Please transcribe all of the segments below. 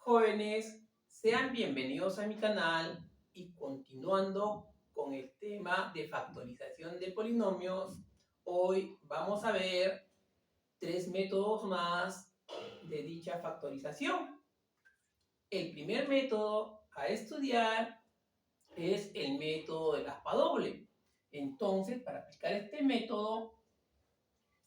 Jóvenes, sean bienvenidos a mi canal y continuando con el tema de factorización de polinomios, hoy vamos a ver tres métodos más de dicha factorización. El primer método a estudiar es el método del aspa doble. Entonces, para aplicar este método,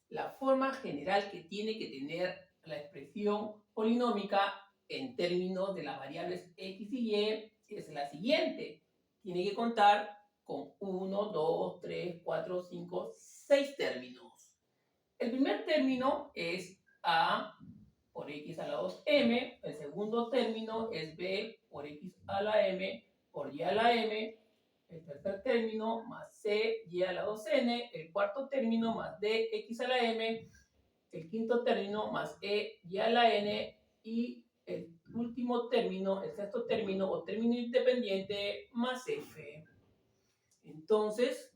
la forma general que tiene que tener la expresión polinómica en términos de las variables x y y es la siguiente. Tiene que contar con 1, 2, 3, 4, 5, 6 términos. El primer término es a por x a la 2m, el segundo término es b por x a la m por y a la m, el tercer término más c y a la 2n, el cuarto término más d x a la m, el quinto término más e y a la n y el último término, el sexto término o término independiente más f. Entonces,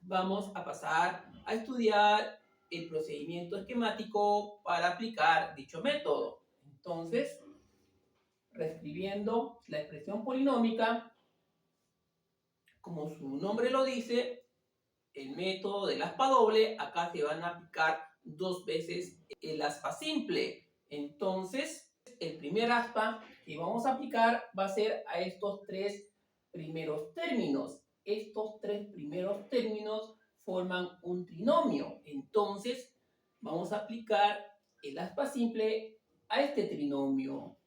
vamos a pasar a estudiar el procedimiento esquemático para aplicar dicho método. Entonces, reescribiendo la expresión polinómica, como su nombre lo dice, el método del aspa doble, acá se van a aplicar dos veces el aspa simple. Entonces, el primer aspa que vamos a aplicar va a ser a estos tres primeros términos. Estos tres primeros términos forman un trinomio. Entonces, vamos a aplicar el aspa simple a este trinomio.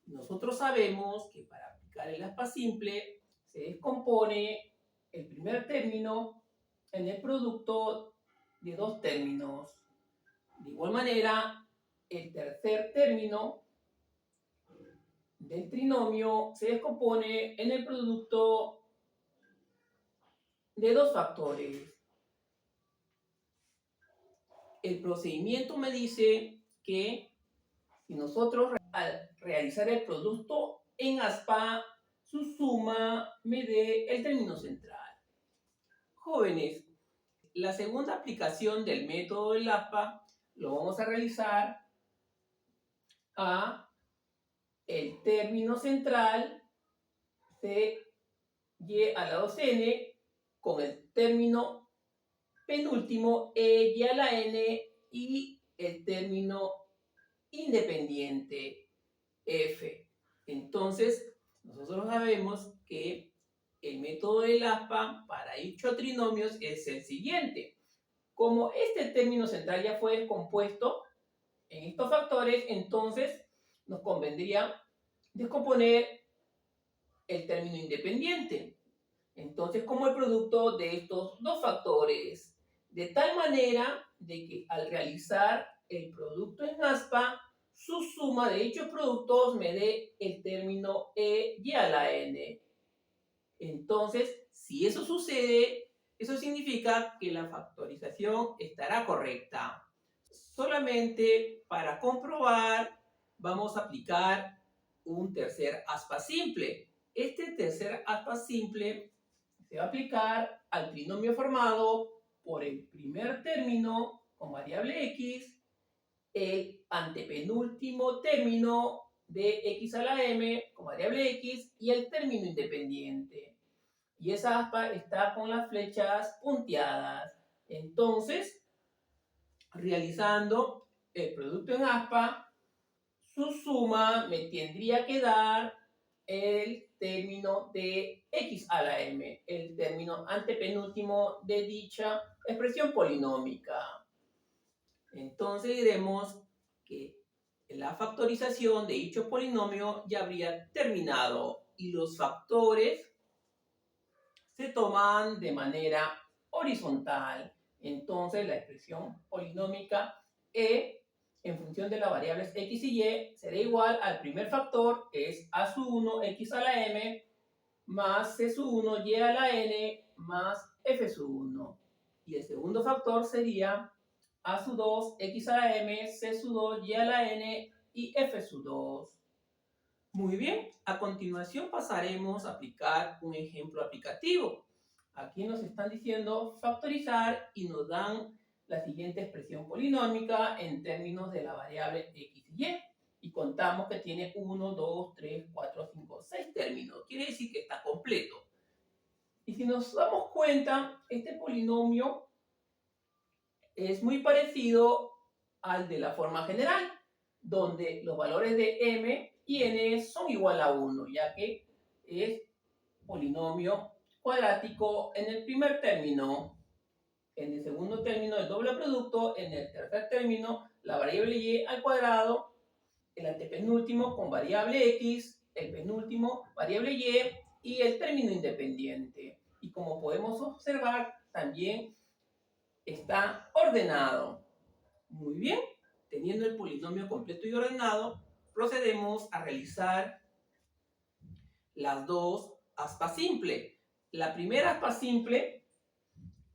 Nosotros sabemos que para aplicar el aspa simple se descompone el primer término en el producto de dos términos. De igual manera, el tercer término del trinomio se descompone en el producto de dos factores. El procedimiento me dice que si nosotros al realizar el producto en aspa, su suma me dé el término central. Jóvenes, la segunda aplicación del método del aspa lo vamos a realizar a el término central c y a la 2n con el término penúltimo e y a la n y el término independiente f. Entonces, nosotros sabemos que el método del aspa para dichos trinomios es el siguiente. Como este término central ya fue descompuesto en estos factores, entonces nos convendría descomponer el término independiente. Entonces, como el producto de estos dos factores, de tal manera de que al realizar el producto en aspa, su suma de dichos productos me dé el término e y a la n. Entonces, si eso sucede, eso significa que la factorización estará correcta. Solamente para comprobar, vamos a aplicar un tercer aspa simple. Este tercer aspa simple se va a aplicar al trinomio formado por el primer término con variable x, el antepenúltimo término de x a la m con variable x y el término independiente. Y esa aspa está con las flechas punteadas. Entonces, realizando el producto en aspa, su suma me tendría que dar el término de x a la m, el término antepenúltimo de dicha expresión polinómica. Entonces diremos que la factorización de dicho polinomio ya habría terminado y los factores se toman de manera horizontal. Entonces la expresión polinómica e en función de las variables x y y será igual al primer factor, que es a sub 1 x a la m más c sub 1 y a la n más f sub 1. Y el segundo factor sería a sub 2 x a la m, c sub 2 y a la n y f sub 2. Muy bien, a continuación pasaremos a aplicar un ejemplo aplicativo. Aquí nos están diciendo factorizar y nos dan la siguiente expresión polinómica en términos de la variable x y y. Y contamos que tiene 1, 2, 3, 4, 5, 6 términos. Quiere decir que está completo. Y si nos damos cuenta, este polinomio es muy parecido al de la forma general, donde los valores de m y n son igual a 1, ya que es polinomio cuadrático en el primer término, en el segundo término el doble producto, en el tercer término la variable y al cuadrado, el antepenúltimo con variable x, el penúltimo variable y el término independiente. Y como podemos observar, también está ordenado. Muy bien, teniendo el polinomio completo y ordenado, procedemos a realizar las dos aspas simples. La primera aspa simple,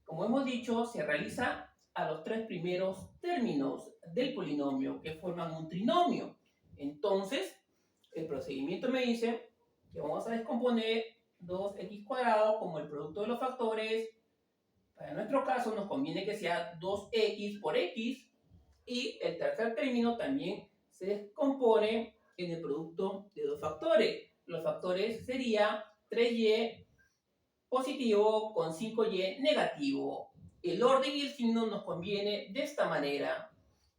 como hemos dicho, se realiza a los tres primeros términos del polinomio que forman un trinomio. Entonces, el procedimiento me dice que vamos a descomponer 2x cuadrado como el producto de los factores. Para nuestro caso nos conviene que sea 2x por x, y el tercer término también se descompone en el producto de dos factores. Los factores sería 3y positivo con 5y negativo. El orden y el signo nos conviene de esta manera,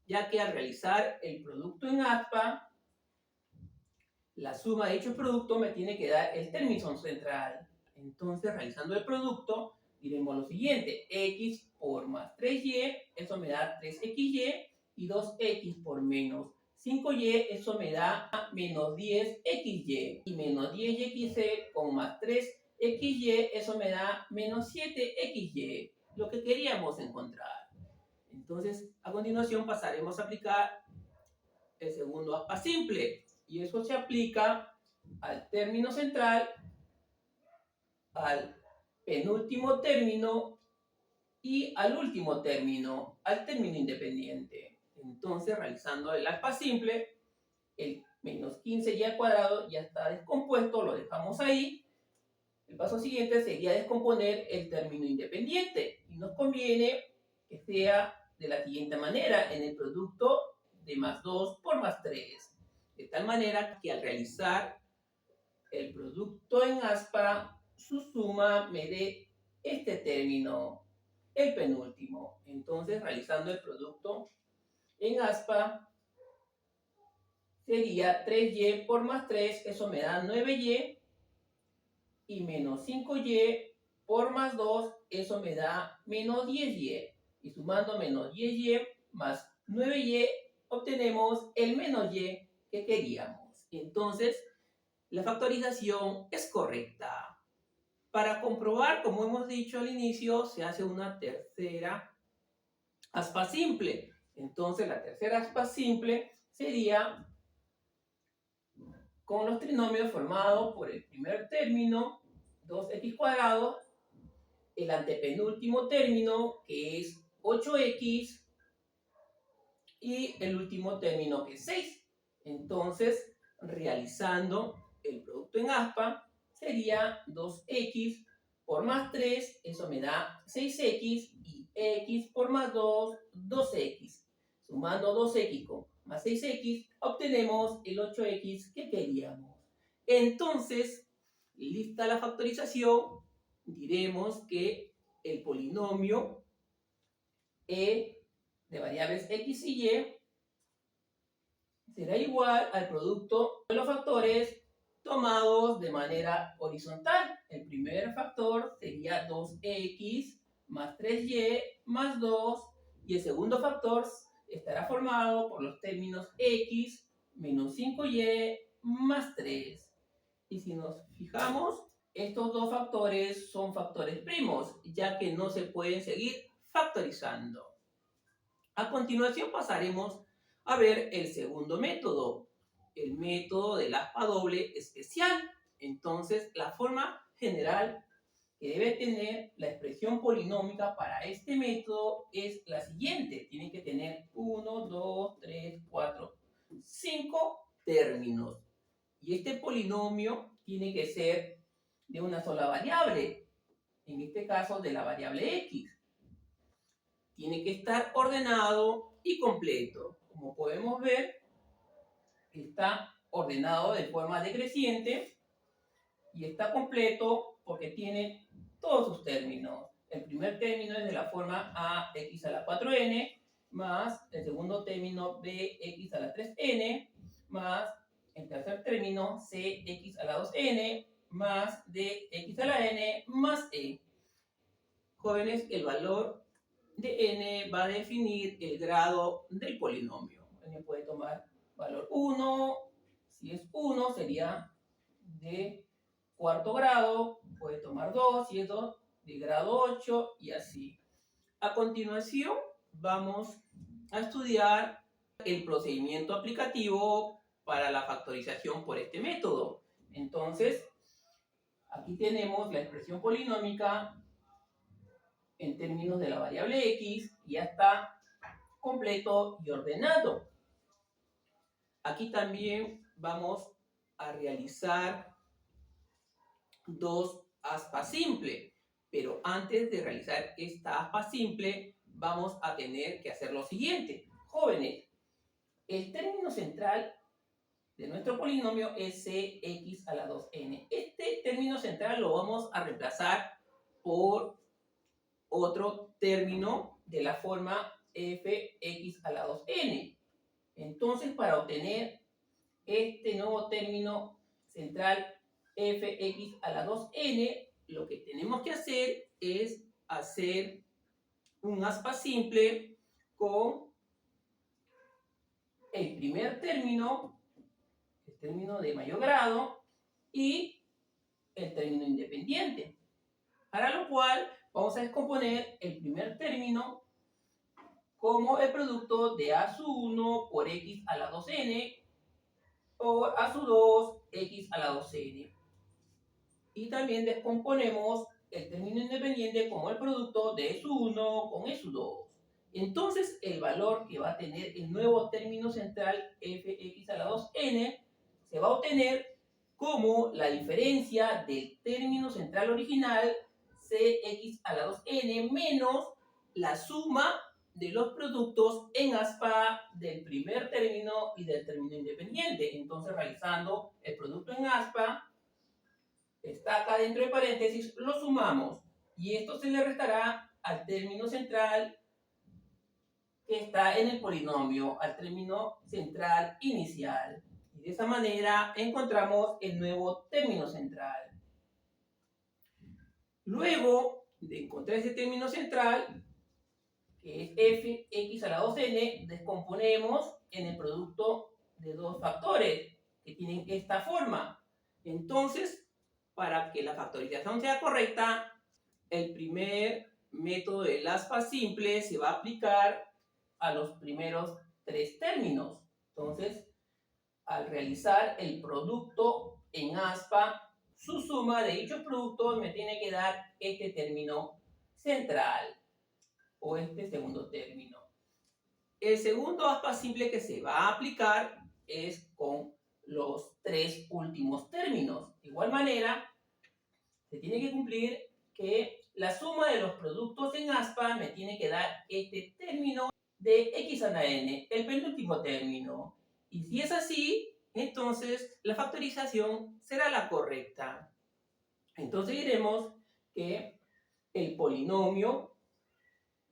ya que al realizar el producto en aspa, la suma de dicho producto me tiene que dar el término central. Entonces, realizando el producto, diremos lo siguiente: x por más 3y, eso me da 3xy, y 2x por menos 5y, eso me da menos 10xy, y menos 10xy con más 3xy, eso me da menos 7xy, lo que queríamos encontrar. Entonces, a continuación pasaremos a aplicar el segundo aspa simple, y eso se aplica al término central, al penúltimo término y al último término, al término independiente. Entonces, realizando el aspa simple, el menos 15y al cuadrado ya está descompuesto, lo dejamos ahí. El paso siguiente sería descomponer el término independiente, y nos conviene que sea de la siguiente manera: en el producto de más 2 por más 3. De tal manera que al realizar el producto en aspa, su suma me dé este término, el penúltimo. Entonces, realizando el producto en aspa, sería 3y por más 3, eso me da 9y, y menos 5y por más 2, eso me da menos 10y. Y sumando menos 10y más 9y, obtenemos el menos y que queríamos. Entonces, la factorización es correcta. Para comprobar, como hemos dicho al inicio, se hace una tercera aspa simple. Entonces, la tercera aspa simple sería con los trinomios formados por el primer término, 2x cuadrado, el antepenúltimo término, que es 8x, y el último término, que es 6. Entonces, realizando el producto en aspa, sería 2x por más 3, eso me da 6x, y x por más 2, 2x. Sumando 2x con más 6x, obtenemos el 8x que queríamos. Entonces, lista la factorización, diremos que el polinomio e de variables x y y será igual al producto de los factores tomados de manera horizontal. El primer factor sería 2x más 3y más 2, y el segundo factor estará formado por los términos x menos 5y más 3. Y si nos fijamos, estos dos factores son factores primos, ya que no se pueden seguir factorizando. A continuación pasaremos a ver el segundo método, el método del aspa doble especial. Entonces, la forma general que debe tener la expresión polinómica para este método es la siguiente: tiene que tener 1, 2, 3, 4, 5 términos. Y este polinomio tiene que ser de una sola variable, en este caso de la variable x. Tiene que estar ordenado y completo. Como podemos ver, está ordenado de forma decreciente y está completo porque tiene todos sus términos. El primer término es de la forma ax a la 4n más el segundo término bx a la 3n más el tercer término cx a la 2n más dx a la n más e. Jóvenes, el valor de n va a definir el grado del polinomio. N puede tomar valor 1, si es 1 sería de cuarto grado, puede tomar 2, si es 2 de grado 8 y así. A continuación vamos a estudiar el procedimiento aplicativo para la factorización por este método. Entonces, aquí tenemos la expresión polinómica en términos de la variable x, y ya está completo y ordenado. Aquí también vamos a realizar dos aspas simples, pero antes de realizar esta aspa simple vamos a tener que hacer lo siguiente. Jóvenes, el término central de nuestro polinomio es cx a la 2n. Este término central lo vamos a reemplazar por otro término de la forma fx a la 2n. Entonces, para obtener este nuevo término central fx a la 2n, lo que tenemos que hacer es hacer un aspa simple con el primer término, el término de mayor grado, y el término independiente. Para lo cual vamos a descomponer el primer término como el producto de a su 1 por x a la 2n por a su 2 x a la 2n. Y también descomponemos el término independiente como el producto de e su 1 con e su 2. Entonces, el valor que va a tener el nuevo término central fx a la 2n se va a obtener como la diferencia del término central original cx a la 2n menos la suma de los productos en aspa del primer término y del término independiente. Entonces, realizando el producto en aspa, está acá dentro de paréntesis, lo sumamos y esto se le restará al término central que está en el polinomio, al término central inicial. Y de esa manera encontramos el nuevo término central. Luego de encontrar ese término central, que es fx a la 2n, descomponemos en el producto de dos factores que tienen esta forma. Entonces, para que la factorización sea correcta, el primer método del aspa simple se va a aplicar a los primeros tres términos. Entonces, al realizar el producto en aspa, su suma de dichos productos me tiene que dar este término central o este segundo término. El segundo aspa simple que se va a aplicar es con los tres últimos términos. De igual manera, se tiene que cumplir que la suma de los productos en aspa me tiene que dar este término de x a la n, el penúltimo término. Y si es así, entonces la factorización será la correcta. Entonces diremos que el polinomio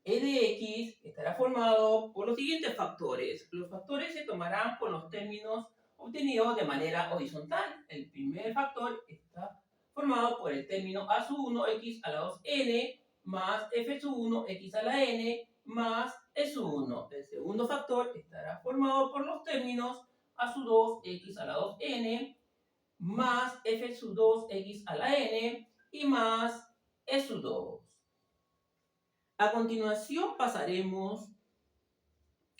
e de x estará formado por los siguientes factores. Los factores se tomarán por los términos obtenidos de manera horizontal. El primer factor está formado por el término a su 1 x a la 2n más f su 1 x a la n más e su 1. El segundo factor estará formado por los términos a su 2 x a la 2n más f su 2 x a la n y más e su 2. A continuación pasaremos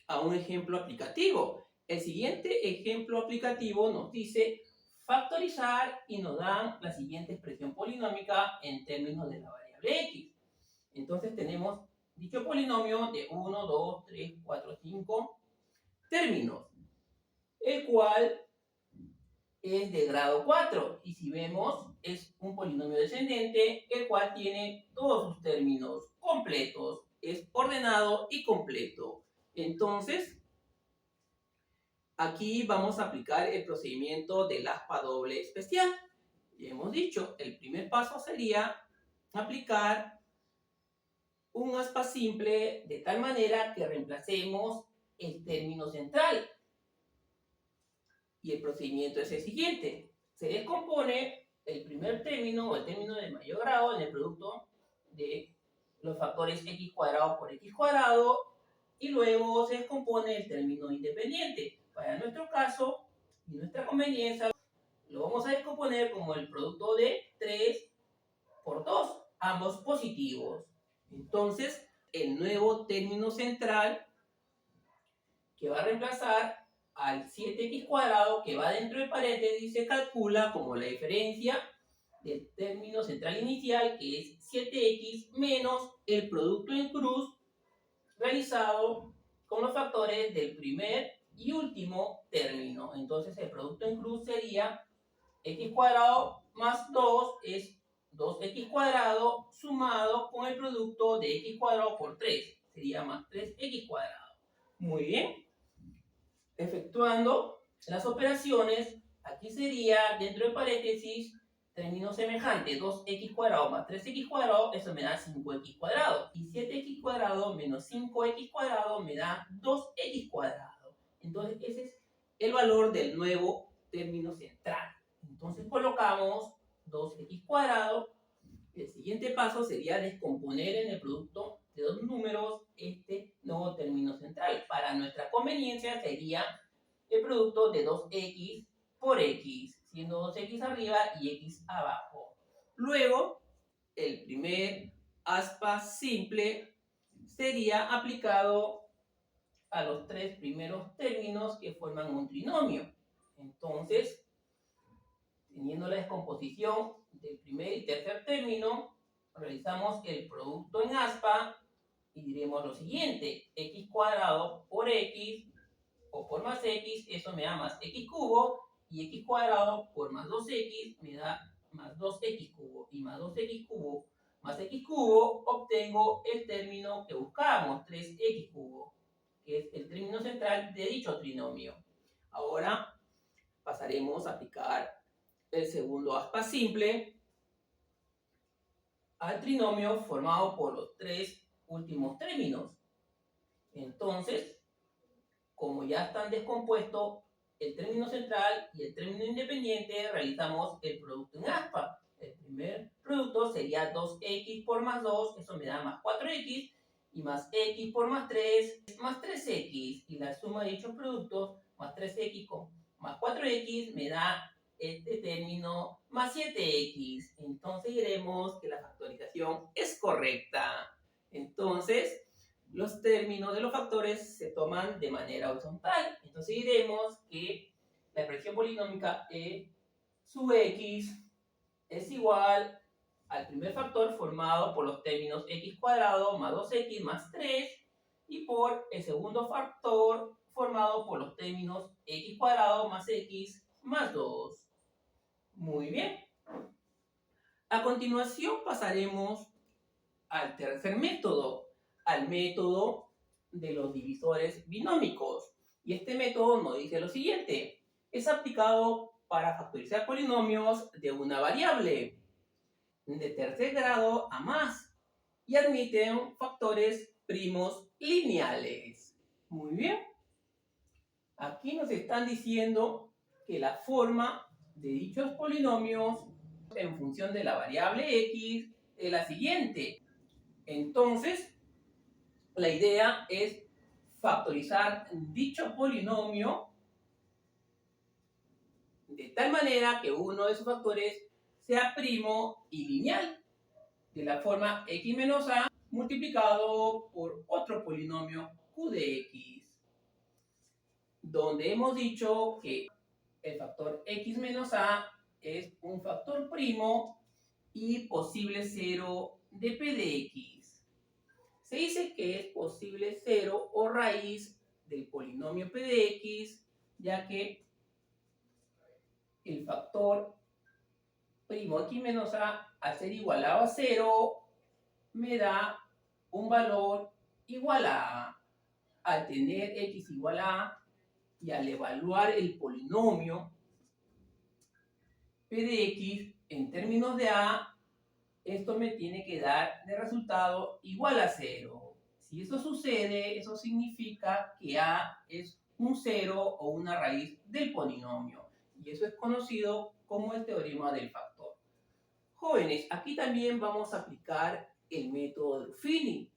a un ejemplo aplicativo. El siguiente ejemplo aplicativo nos dice factorizar y nos dan la siguiente expresión polinómica en términos de la variable x. Entonces tenemos dicho polinomio de 1, 2, 3, 4, 5 términos, el cual es de grado 4 y si vemos es un polinomio descendente el cual tiene todos sus términos completos, es ordenado y completo. Entonces, Aquí vamos a aplicar el procedimiento del aspa doble especial. Y hemos dicho, el primer paso sería aplicar un aspa simple de tal manera que reemplacemos el término central. Y el procedimiento es el siguiente. Se descompone el primer término o el término de mayor grado en el producto de los factores x cuadrado por x cuadrado y luego se descompone el término independiente. Para nuestro caso y nuestra conveniencia lo vamos a descomponer como el producto de 3 por 2, ambos positivos. Entonces, el nuevo término central que va a reemplazar al 7x cuadrado que va dentro de paréntesis se calcula como la diferencia del término central inicial, que es 7x menos el producto en cruz realizado con los factores del primer y último término. Entonces el producto en cruz sería x cuadrado más 2 es 2x cuadrado sumado con el producto de x cuadrado por 3. Sería más 3x cuadrado. Muy bien. Efectuando las operaciones, aquí sería dentro de paréntesis término semejante, 2x cuadrado más 3x cuadrado, eso me da 5x cuadrado. Y 7x cuadrado menos 5x cuadrado me da 2x cuadrado. Entonces ese es el valor del nuevo término central. Entonces colocamos 2x cuadrado. El siguiente paso sería descomponer en el producto de dos números este nuevo término central. Para nuestra conveniencia sería el producto de 2x por x, siendo 2x arriba y x abajo. Luego, el primer aspa simple sería aplicado a los tres primeros términos que forman un trinomio. Entonces, teniendo la descomposición del primer y tercer término, realizamos el producto en aspa y diremos lo siguiente: x cuadrado por x o por más x, eso me da más x cubo, y x cuadrado por más 2x me da más 2x cubo, y más 2x cubo más x cubo obtengo el término que buscábamos, 3x cubo, que es el término central de dicho trinomio. Ahora pasaremos a aplicar el segundo aspa simple al trinomio formado por los tres últimos términos. Entonces, como ya están descompuestos el término central y el término independiente, realizamos el producto en aspa. El primer producto sería 2x por más 2, eso me da más 4x, y más x por más 3, más 3x, y la suma de dichos productos, más 3x con más 4x, me da este término más 7x. Entonces diremos que la factorización es correcta. Entonces, los términos de los factores se toman de manera horizontal. Entonces diremos que la expresión polinómica e sub x es igual al primer factor formado por los términos x cuadrado más 2x más 3 y por el segundo factor formado por los términos x cuadrado más x más 2. Muy bien. A continuación pasaremos al tercer método, al método de los divisores binómicos. Y este método nos dice lo siguiente: es aplicado para factorizar polinomios de una variable de tercer grado a más y admiten factores primos lineales. Muy bien. Aquí nos están diciendo que la forma de dichos polinomios en función de la variable x es la siguiente. Entonces, la idea es factorizar dicho polinomio de tal manera que uno de sus factores sea primo y lineal, de la forma x menos a multiplicado por otro polinomio q de x, donde hemos dicho que el factor x menos a es un factor primo y posible cero de p de x. Se dice que es posible cero o raíz del polinomio p de x, ya que el factor primo x menos a, al ser igualado a 0, me da un valor igual a. Al tener x igual a, Y al evaluar el polinomio P de X en términos de A, esto me tiene que dar de resultado igual a 0. Si eso sucede, eso significa que A es un 0 o una raíz del polinomio. Y eso es conocido como el teorema del factor. Jóvenes, aquí también vamos a aplicar el método de Ruffini.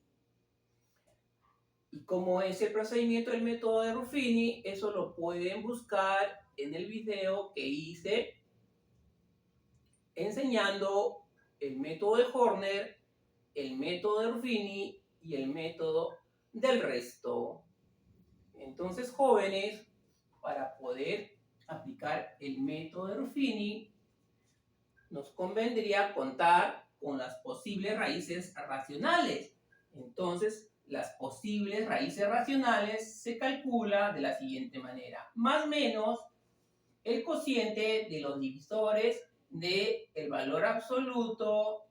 ¿Y cómo es el procedimiento del método de Ruffini? Eso lo pueden buscar en el video que hice enseñando el método de Horner, el método de Ruffini y el método del resto. Entonces, jóvenes, para poder aplicar el método de Ruffini, nos convendría contar con las posibles raíces racionales. Entonces, las posibles raíces racionales se calcula de la siguiente manera. Más o menos el cociente de los divisores del valor absoluto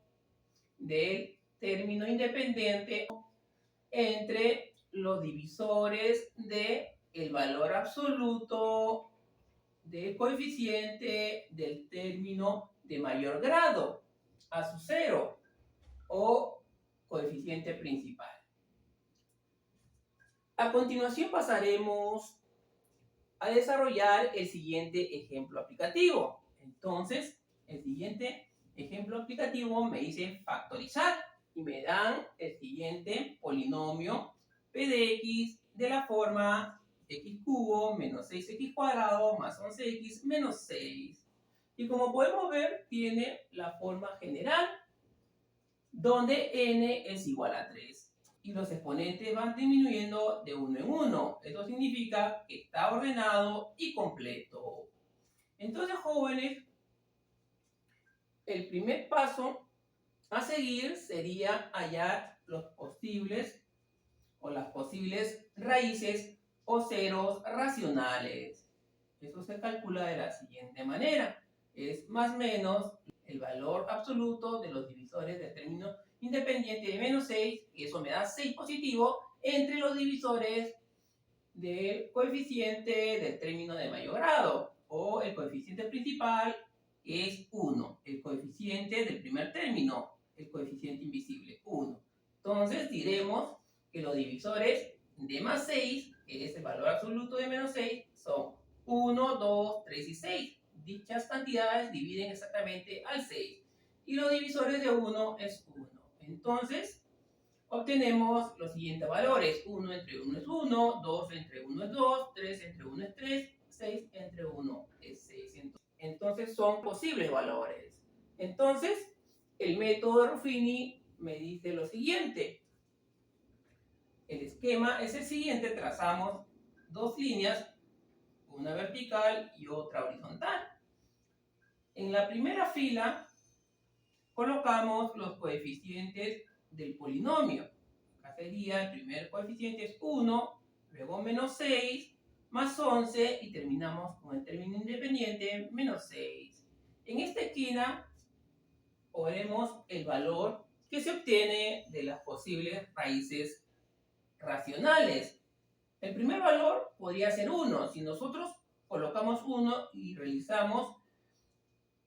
del término independiente entre los divisores del valor absoluto del coeficiente del término de mayor grado a su cero o coeficiente principal. A continuación pasaremos a desarrollar el siguiente ejemplo aplicativo. Entonces, el siguiente ejemplo aplicativo me dice factorizar y me dan el siguiente polinomio P de X de la forma x cubo menos 6x cuadrado más 11x menos 6. Y como podemos ver, tiene la forma general, donde n es igual a 3. Y los exponentes van disminuyendo de uno en uno. Esto significa que está ordenado y completo. Entonces, jóvenes, el primer paso a seguir sería hallar los posibles o las posibles raíces o ceros racionales. Eso se calcula de la siguiente manera. Es más o menos el valor absoluto de los divisores del término independiente de menos 6, y eso me da 6 positivo, entre los divisores del coeficiente del término de mayor grado, o el coeficiente principal es 1, el coeficiente del primer término, el coeficiente invisible, 1. Entonces diremos que los divisores de más 6, que es el valor absoluto de menos 6, son 1, 2, 3 y 6. Dichas cantidades dividen exactamente al 6. Y los divisores de 1 es 1. Entonces, obtenemos los siguientes valores. 1 entre 1 es 1, 2 entre 1 es 2, 3 entre 1 es 3, 6 entre 1 es 6. Entonces, son posibles valores. Entonces, el método de Ruffini me dice lo siguiente. El esquema es el siguiente. Trazamos dos líneas, una vertical y otra horizontal. En la primera fila colocamos los coeficientes del polinomio. Acá sería el primer coeficiente es 1, luego menos 6, más 11 y terminamos con el término independiente menos 6. En esta esquina ponemos el valor que se obtiene de las posibles raíces racionales. El primer valor podría ser 1. Si nosotros colocamos 1 y realizamos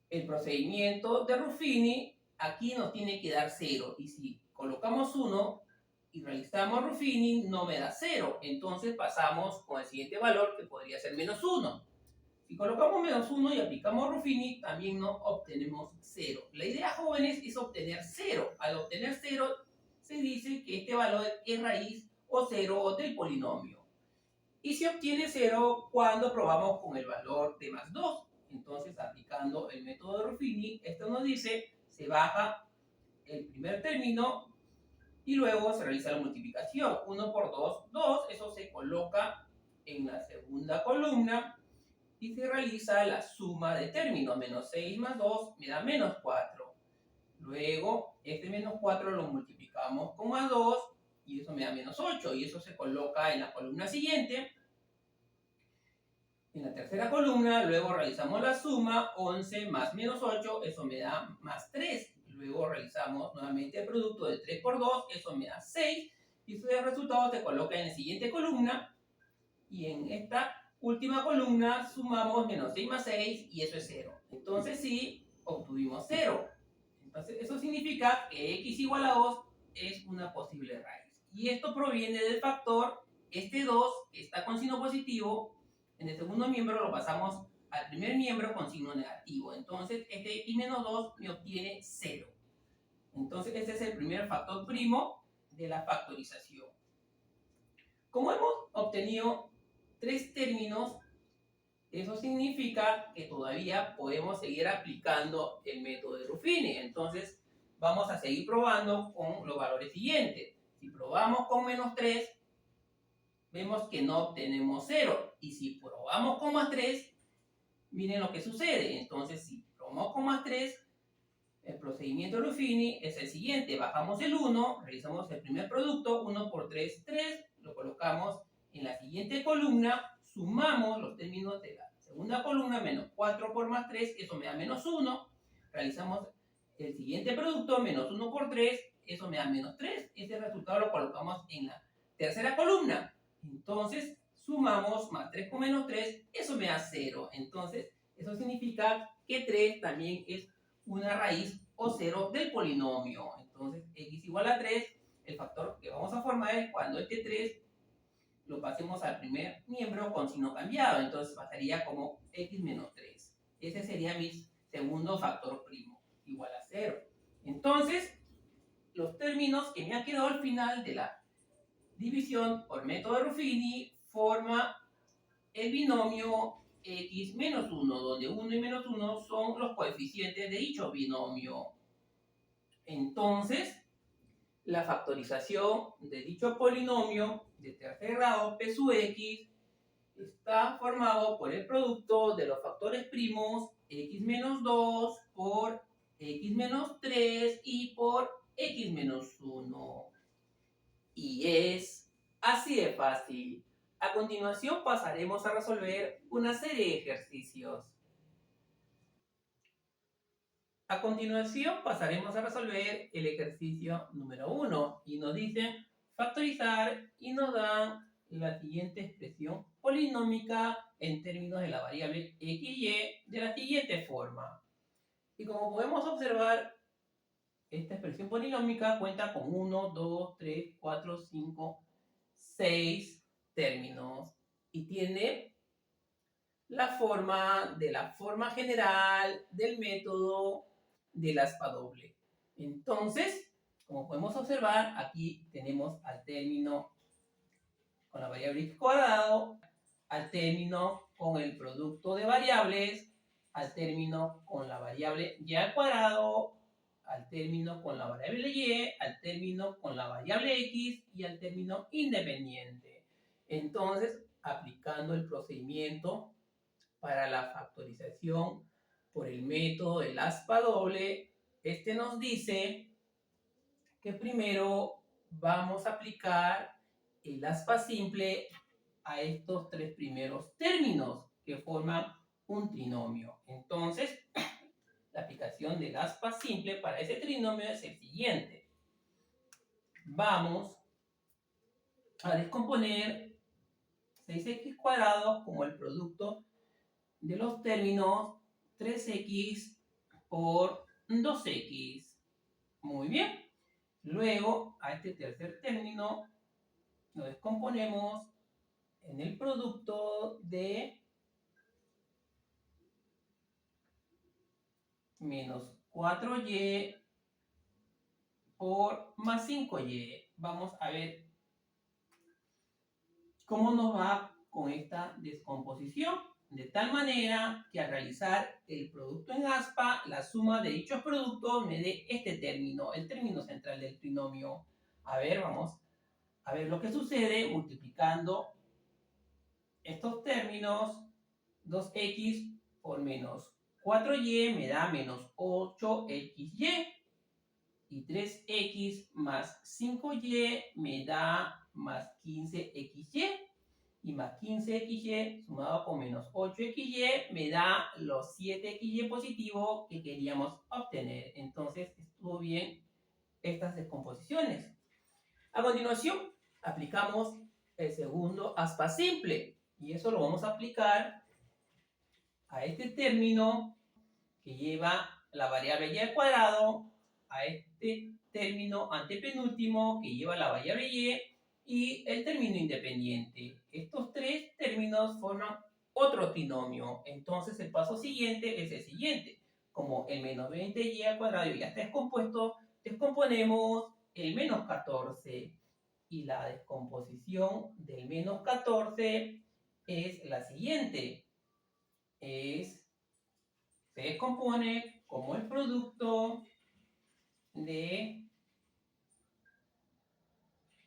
el procedimiento de Ruffini, aquí nos tiene que dar 0. Y si colocamos 1 y realizamos Ruffini, no me da 0. Entonces pasamos con el siguiente valor, que podría ser menos 1. Si colocamos menos 1 y aplicamos Ruffini, también no obtenemos 0. La idea, jóvenes, es obtener 0. Al obtener 0, se dice que este valor es raíz o 0 del polinomio. Y se obtiene 0 cuando probamos con el valor de más 2. Entonces, aplicando el método de Ruffini, esto nos dice, se baja el primer término y luego se realiza la multiplicación. 1 por 2, 2. Eso se coloca en la segunda columna y se realiza la suma de términos. Menos 6 más 2 me da menos 4. Luego, este menos 4 lo multiplicamos con más 2 y eso me da menos 8. Y eso se coloca en la columna siguiente. En la tercera columna, luego realizamos la suma, 11 más menos 8, eso me da más 3. Luego realizamos nuevamente el producto de 3 por 2, eso me da 6. Y ese resultado se coloca en la siguiente columna. Y en esta última columna sumamos menos 6 más 6 y eso es 0. Entonces sí, obtuvimos 0. Entonces eso significa que x igual a 2 es una posible raíz. Y esto proviene del factor, este 2 que está con signo positivo, en el segundo miembro lo pasamos al primer miembro con signo negativo. Entonces este x menos 2 me obtiene 0. Entonces este es el primer factor primo de la factorización. Como hemos obtenido 3 términos, eso significa que todavía podemos seguir aplicando el método de Ruffini. Entonces, vamos a seguir probando con los valores siguientes. Si probamos con menos 3, vemos que no obtenemos 0. Y si probamos con más 3, miren lo que sucede. Entonces, si probamos con más 3, el procedimiento de Ruffini es el siguiente. Bajamos el 1, realizamos el primer producto, 1 por 3, 3. Lo colocamos en la siguiente columna, sumamos los términos de la segunda columna, menos 4 por más 3, eso me da menos 1. Realizamos el siguiente producto, menos 1 por 3, eso me da menos 3. Ese resultado lo colocamos en la tercera columna. Entonces, sumamos más 3 con menos 3, eso me da 0. Entonces, eso significa que 3 también es una raíz o 0 del polinomio. Entonces, x igual a 3, el factor que vamos a formar es cuando este 3 lo pasemos al primer miembro con signo cambiado. Entonces, pasaría como x menos 3. Ese sería mi segundo factor primo, igual a 0. Entonces, los términos que me han quedado al final de la división por método de Ruffini forma el binomio x menos 1, donde 1 y menos 1 son los coeficientes de dicho binomio. Entonces, la factorización de dicho polinomio de tercer grado P sub x está formado por el producto de los factores primos x menos 2 por x menos 3 y por x menos 1. Y es así de fácil. A continuación pasaremos a resolver una serie de ejercicios. A continuación pasaremos a resolver el ejercicio número 1 y nos dicen factorizar y nos dan la siguiente expresión polinómica en términos de la variable x y de la siguiente forma. Y como podemos observar, esta expresión polinómica cuenta con 1, 2, 3, 4, 5, 6 términos y tiene la forma general del método del aspa doble. Entonces, como podemos observar, aquí tenemos al término con la variable x cuadrado, al término con el producto de variables, al término con la variable y al cuadrado, al término con la variable y, al término con la variable x y al término independiente. Entonces, aplicando el procedimiento para la factorización por el método del aspa doble, este nos dice que primero vamos a aplicar el aspa simple a estos 3 primeros términos que forman un trinomio. Entonces, la aplicación del aspa simple para ese trinomio es el siguiente. Vamos a descomponer 6x cuadrado como el producto de los términos 3x por 2x. Muy bien. Luego, a este tercer término lo descomponemos en el producto de menos 4y por más 5y. Vamos a ver cómo nos va con esta descomposición. De tal manera que al realizar el producto en aspa, la suma de dichos productos me dé este término, el término central del trinomio. A ver, vamos a ver lo que sucede multiplicando estos términos. 2x por menos 4y me da menos 8xy. Y 3x más 5y me da más 15xy. Y más 15xy sumado con menos 8xy me da los 7xy positivo que queríamos obtener. Entonces estuvo bien estas descomposiciones. A continuación aplicamos el segundo aspa simple Y eso lo vamos a aplicar a este término que lleva la variable y al cuadrado, a este término antepenúltimo que lleva la variable y el término independiente. Estos tres términos forman otro trinomio. Entonces el paso siguiente es el siguiente. Como el menos 20y al cuadrado ya está descompuesto, descomponemos el menos 14 y la descomposición del menos 14 es la siguiente. Se descompone como el producto de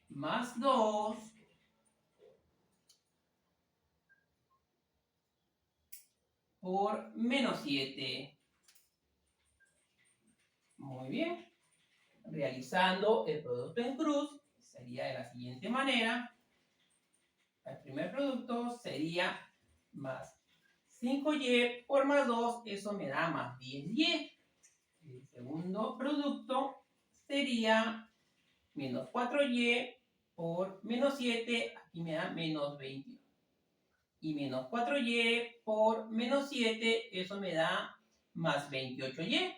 más 2 por menos 7. Muy bien. Realizando el producto en cruz, sería de la siguiente manera. El primer producto sería más 5y por más 2, eso me da más 10y. El segundo producto sería menos 4y por menos 7, aquí me da menos 20. Y menos 4y por menos 7, eso me da más 28y.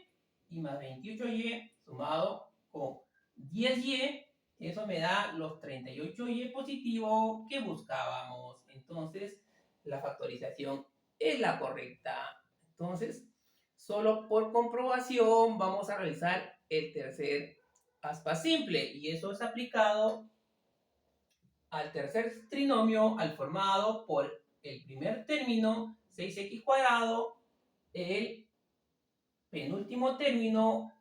Y más 28y sumado con 10y, eso me da los 38y positivo que buscábamos. Entonces, la factorización es la correcta. Entonces, solo por comprobación vamos a realizar el tercer aspa simple. Y eso es aplicado al tercer trinomio, al formado por el primer término, 6x cuadrado, el penúltimo término,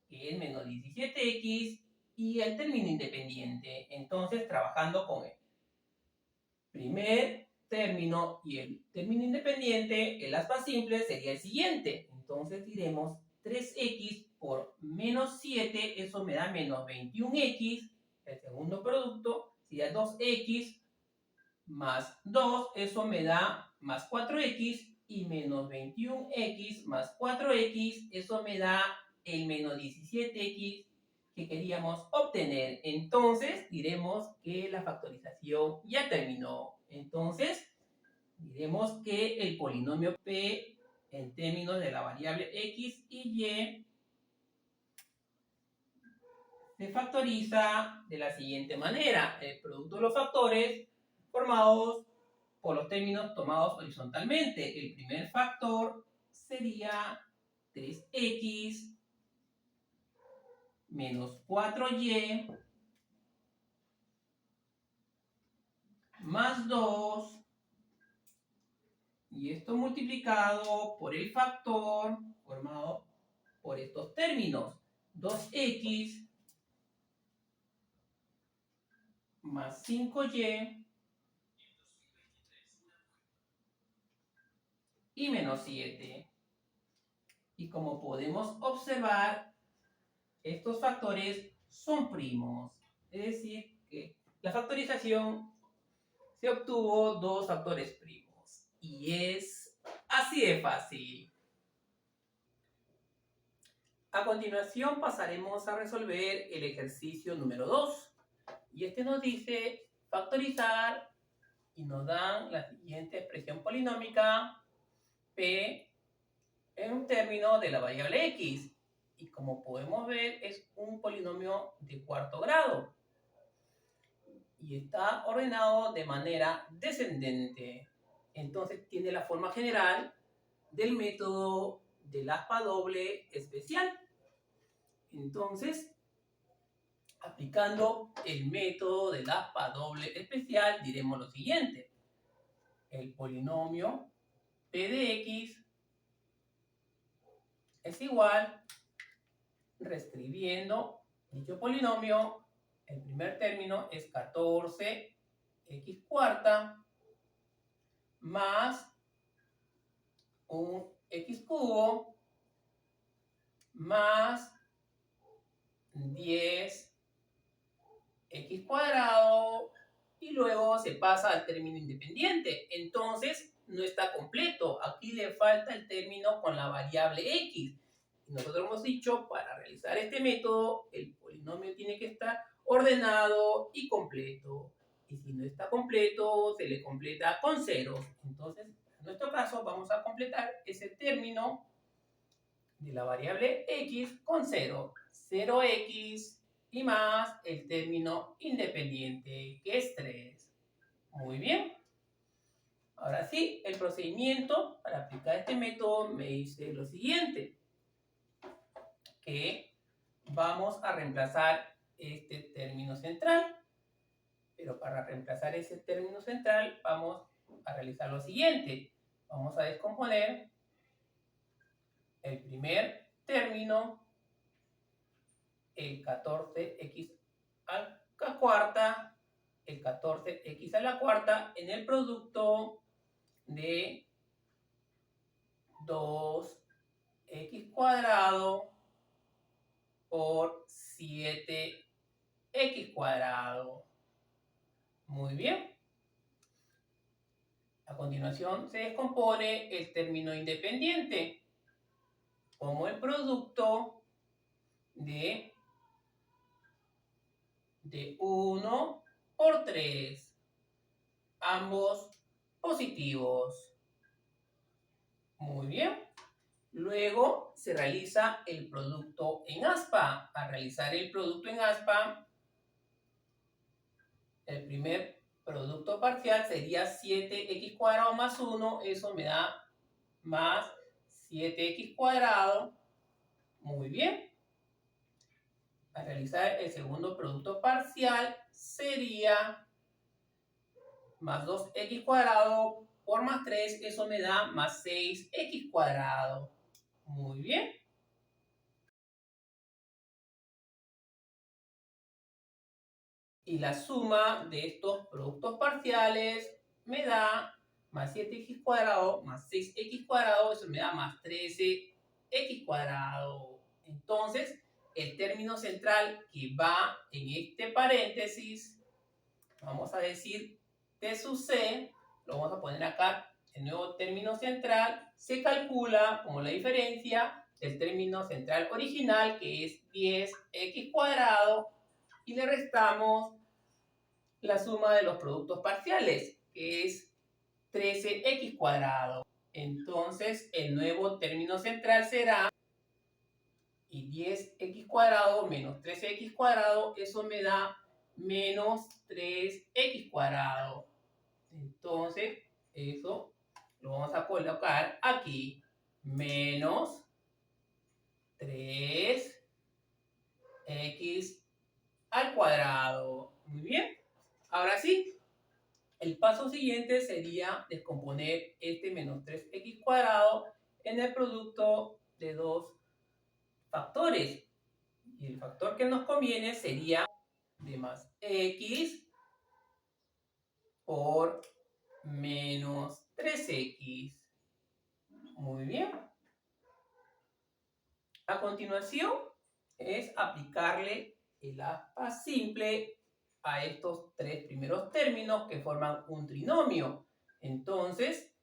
que es menos 17x, y el término independiente. Entonces, trabajando con el primer término y el término independiente, el aspa simple sería el siguiente. Entonces diremos 3x por menos 7, eso me da menos 21x. El segundo producto sería 2x más 2, eso me da más 4x, y menos 21x más 4x, eso me da el menos 17x que queríamos obtener. Entonces diremos que la factorización ya terminó. Entonces diremos que el polinomio P en términos de la variable x y y se factoriza de la siguiente manera. El producto de los factores formados por los términos tomados horizontalmente. El primer factor sería 3x menos 4y más 2, y esto multiplicado por el factor formado por estos términos, 2x más 5y y menos 7. Y como podemos observar, estos factores son primos, es decir, que la factorización se obtuvo dos factores primos. Y es así de fácil. A continuación pasaremos a resolver el ejercicio número 2. Y este nos dice factorizar y nos dan la siguiente expresión polinómica P en un término de la variable x. Y como podemos ver, es un polinomio de cuarto grado. Y está ordenado de manera descendente. Entonces tiene la forma general del método del aspa doble especial. Entonces, aplicando el método del aspa doble especial, diremos lo siguiente. El polinomio p de x es igual, reescribiendo dicho polinomio, el primer término es 14x cuarta más un x cubo más 10x cuadrado, y luego se pasa al término independiente. Entonces no está completo, aquí le falta el término con la variable x. Y nosotros hemos dicho, para realizar este método, el polinomio tiene que estar ordenado y completo. y si no está completo, se le completa con ceros. Entonces, en nuestro caso, vamos a completar ese término de la variable x con 0. 0x y más el término independiente, que es 3. Muy bien. Ahora sí, el procedimiento para aplicar este método me dice lo siguiente, que vamos a reemplazar este término central, pero para reemplazar ese término central vamos a realizar lo siguiente. Vamos a descomponer el primer término, el 14x a la cuarta, el 14x a la cuarta, en el producto de 2x cuadrado por 7x cuadrado. Muy bien. A continuación se descompone el término independiente como el producto de 1 por 3, ambos positivos. Muy bien. Luego se realiza el producto en aspa. Al realizar el producto en aspa, el primer producto parcial sería 7x cuadrado más 1. Eso me da más 7x cuadrado. Muy bien. Al realizar el segundo producto parcial sería más 2x cuadrado por más 3. Eso me da más 6x cuadrado. Muy bien. Y la suma de estos productos parciales me da más 7x cuadrado más 6x cuadrado, eso me da más 13x cuadrado. Entonces, el término central que va en este paréntesis, vamos a decir T sub C, lo vamos a poner acá, el nuevo término central, se calcula como la diferencia del término central original, que es 10x cuadrado, y le restamos la suma de los productos parciales, que es 13x cuadrado. Entonces, el nuevo término central será, y 10x cuadrado menos 13x cuadrado, eso me da menos 3x cuadrado. Entonces, eso lo vamos a colocar aquí, menos 3x al cuadrado. Muy bien. Ahora sí, el paso siguiente sería descomponer este menos 3x cuadrado en el producto de dos factores. Y el factor que nos conviene sería de más x por menos 3x. Muy bien. A continuación es aplicarle el aspa simple a estos tres primeros términos que forman un trinomio. Entonces,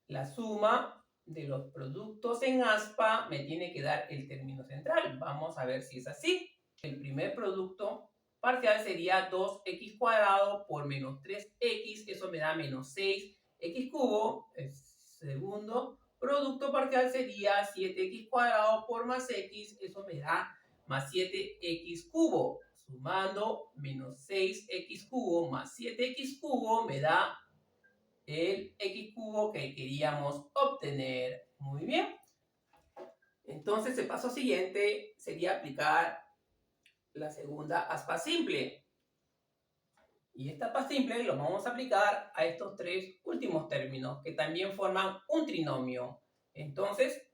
la suma de los productos en aspa me tiene que dar el término central. Vamos a ver si es así. El primer producto parcial sería 2x cuadrado por menos 3x. Eso me da menos 6x cubo. El segundo producto parcial sería 7x cuadrado por más x. Eso me da más 7x cubo. Sumando menos 6x cubo más 7x cubo me da el x cubo que queríamos obtener. Muy bien. Entonces, el paso siguiente sería aplicar la segunda aspa simple. Y esta aspa simple lo vamos a aplicar a estos tres últimos términos que también forman un trinomio. Entonces,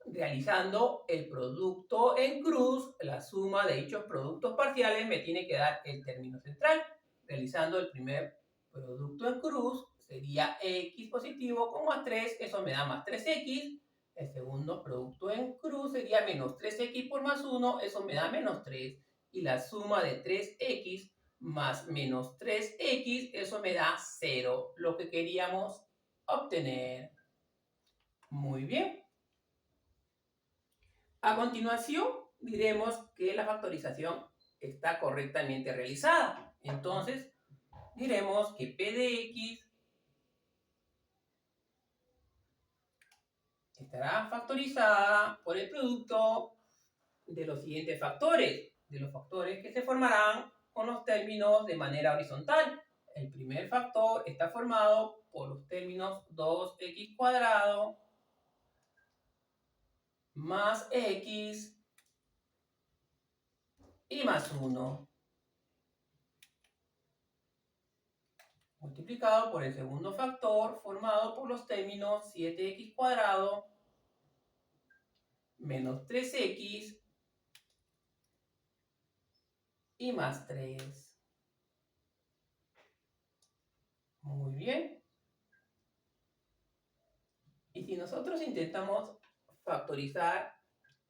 realizando el producto en cruz, la suma de dichos productos parciales me tiene que dar el término central. Realizando el primer producto en cruz, sería x positivo con más 3, eso me da más 3x. El segundo producto en cruz sería menos 3x por más 1, eso me da menos 3. Y la suma de 3x más menos 3x, eso me da 0, lo que queríamos obtener. Muy bien. A continuación, diremos que la factorización está correctamente realizada. Entonces, diremos que P de X estará factorizada por el producto de los siguientes factores, de los factores que se formarán con los términos de manera horizontal. El primer factor está formado por los términos 2x² más x y más 1, multiplicado por el segundo factor formado por los términos 7x² menos 3x y más 3. Muy bien. Y si nosotros intentamos factorizar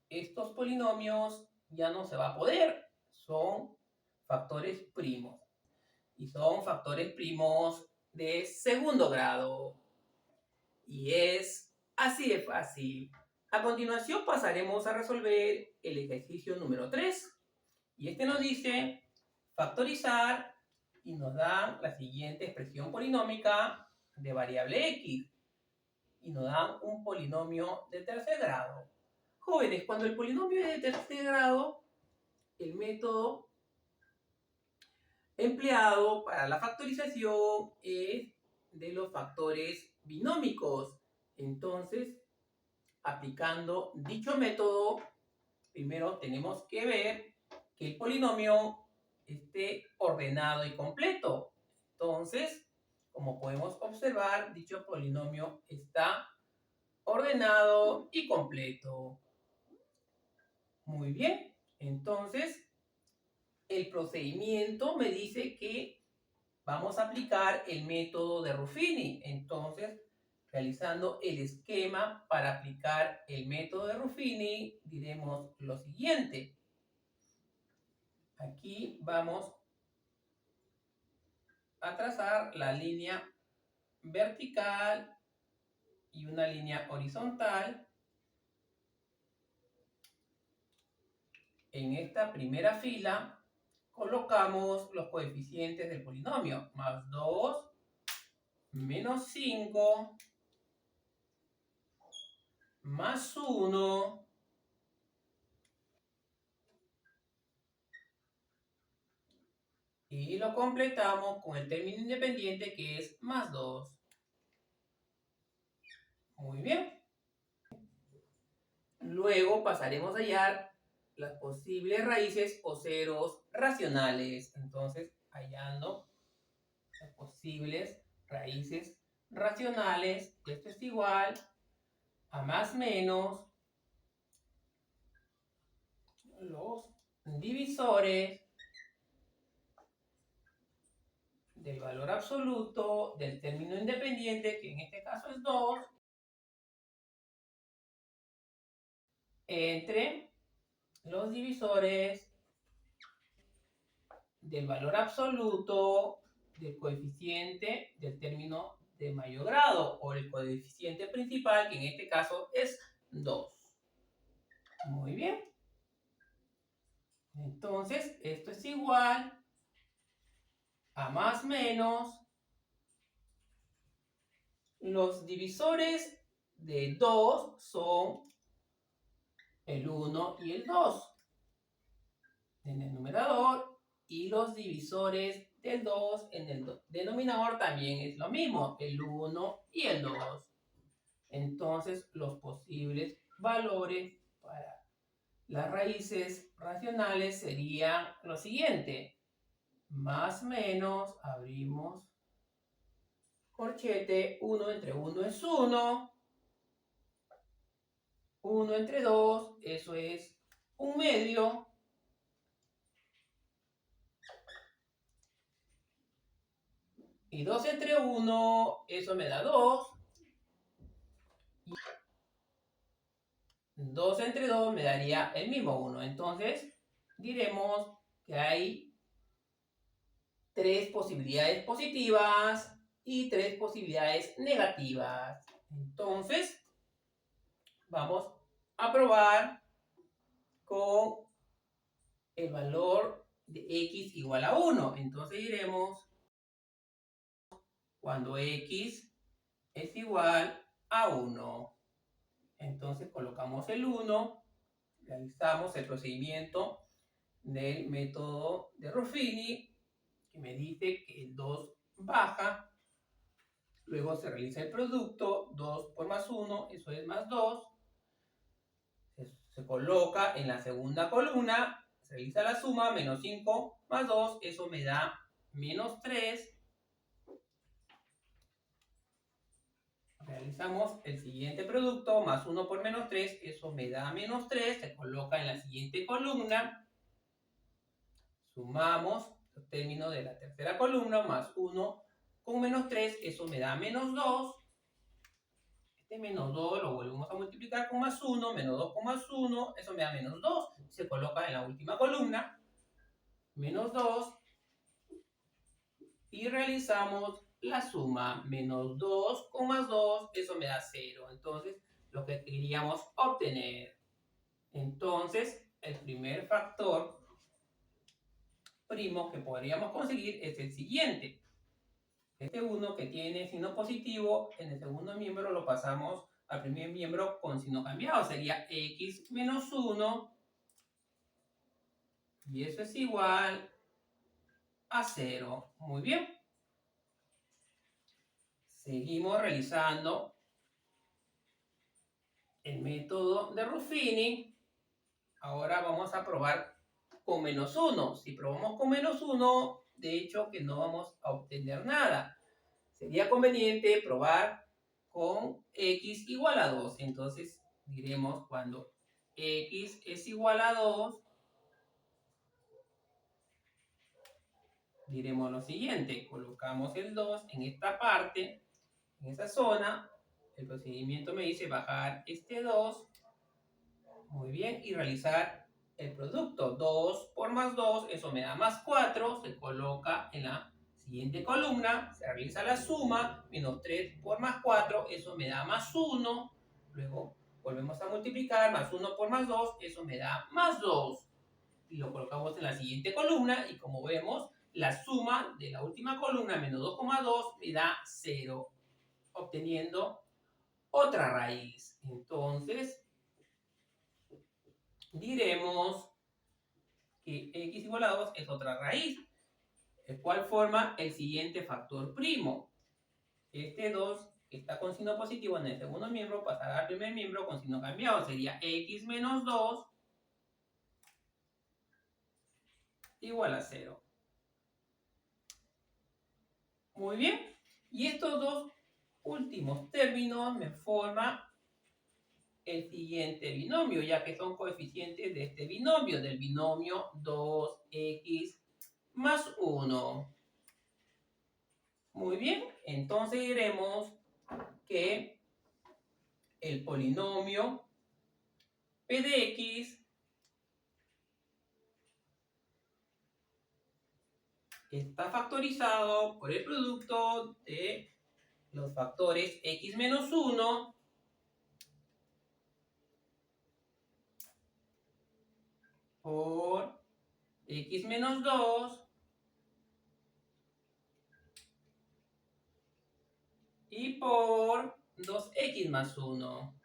estos polinomios, ya no se va a poder. Son factores primos. Y son factores primos de segundo grado. Y es así de fácil. A continuación pasaremos a resolver el ejercicio número 3. Y este nos dice factorizar y nos da la siguiente expresión polinómica de variable x. Y nos dan un polinomio de tercer grado. Jóvenes, cuando el polinomio es de tercer grado, el método empleado para la factorización es de los factores binómicos. Entonces, aplicando dicho método, primero tenemos que ver que el polinomio esté ordenado y completo. Entonces, como podemos observar, dicho polinomio está ordenado y completo. Muy bien, entonces el procedimiento me dice que vamos a aplicar el método de Ruffini. Entonces, realizando el esquema para aplicar el método de Ruffini, diremos lo siguiente. Aquí vamos a trazar la línea vertical y una línea horizontal. En esta primera fila colocamos los coeficientes del polinomio, más 2, menos 5, más 1, y lo completamos con el término independiente que es más 2. Muy bien. Luego pasaremos a hallar las posibles raíces o ceros racionales. Entonces, hallando las posibles raíces racionales, esto es igual a más menos los divisores del valor absoluto del término independiente, que en este caso es 2, entre los divisores del valor absoluto del coeficiente del término de mayor grado o el coeficiente principal, que en este caso es 2. Muy bien. Entonces, esto es igual a más menos los divisores de 2 son el 1 y el 2 en el numerador, y los divisores del 2 en el denominador también es lo mismo, el 1 y el 2. Entonces, los posibles valores para las raíces racionales serían lo siguiente. Más menos, abrimos corchete, 1 entre 1 es 1. 1 entre 2, eso es 1/2. Y 2 entre 1, eso me da 2. 2 entre 2 me daría el mismo 1. Entonces, diremos que hay 3 posibilidades positivas y 3 posibilidades negativas. Entonces, vamos a probar con el valor de x igual a 1. Entonces diremos cuando x es igual a 1. Entonces colocamos el 1, realizamos el procedimiento del método de Ruffini, que me dice que el 2 baja, luego se realiza el producto, 2 por más 1, eso es más 2, se coloca en la segunda columna, se realiza la suma, menos 5 más 2, eso me da menos 3. Realizamos el siguiente producto, más 1 por menos 3, eso me da menos 3, se coloca en la siguiente columna, sumamos los términos de la tercera columna, más 1 con menos 3, eso me da menos 2. Este menos 2 lo volvemos a multiplicar con más 1, menos 2 con más 1, eso me da menos 2. Se coloca en la última columna, menos 2, y realizamos la suma, menos 2 con más 2, eso me da 0. Entonces, lo que queríamos obtener. Entonces, el primer factor primo que podríamos conseguir es el siguiente. Este 1 que tiene signo positivo, en el segundo miembro lo pasamos al primer miembro con signo cambiado. Sería x menos 1, y eso es igual a 0. Muy bien. Seguimos realizando el método de Ruffini. Ahora vamos a probar con menos 1. Si probamos con menos 1, de hecho que no vamos a obtener nada. Sería conveniente probar con x igual a 2. Entonces diremos cuando x es igual a 2, diremos lo siguiente. Colocamos el 2 en esta parte, en esa zona. El procedimiento me dice bajar este 2. Muy bien, y realizar el producto. 2 por más 2, eso me da más 4, se coloca en la siguiente columna, se realiza la suma, menos 3 por más 4, eso me da más 1, luego volvemos a multiplicar, más 1 por más 2, eso me da más 2, y lo colocamos en la siguiente columna, y como vemos, la suma de la última columna, menos 2,2, me da 0, obteniendo otra raíz. Entonces, diremos que x igual a 2 es otra raíz, el cual forma el siguiente factor primo. Este 2 que está con signo positivo en el segundo miembro pasará al primer miembro con signo cambiado. Sería x menos 2 igual a 0. Muy bien. Y estos dos últimos términos me forman el siguiente binomio, ya que son coeficientes de este binomio, del binomio 2x más 1. Muy bien, entonces diremos que el polinomio p de x está factorizado por el producto de los factores x menos 1 por x menos 2 y por 2x más 1.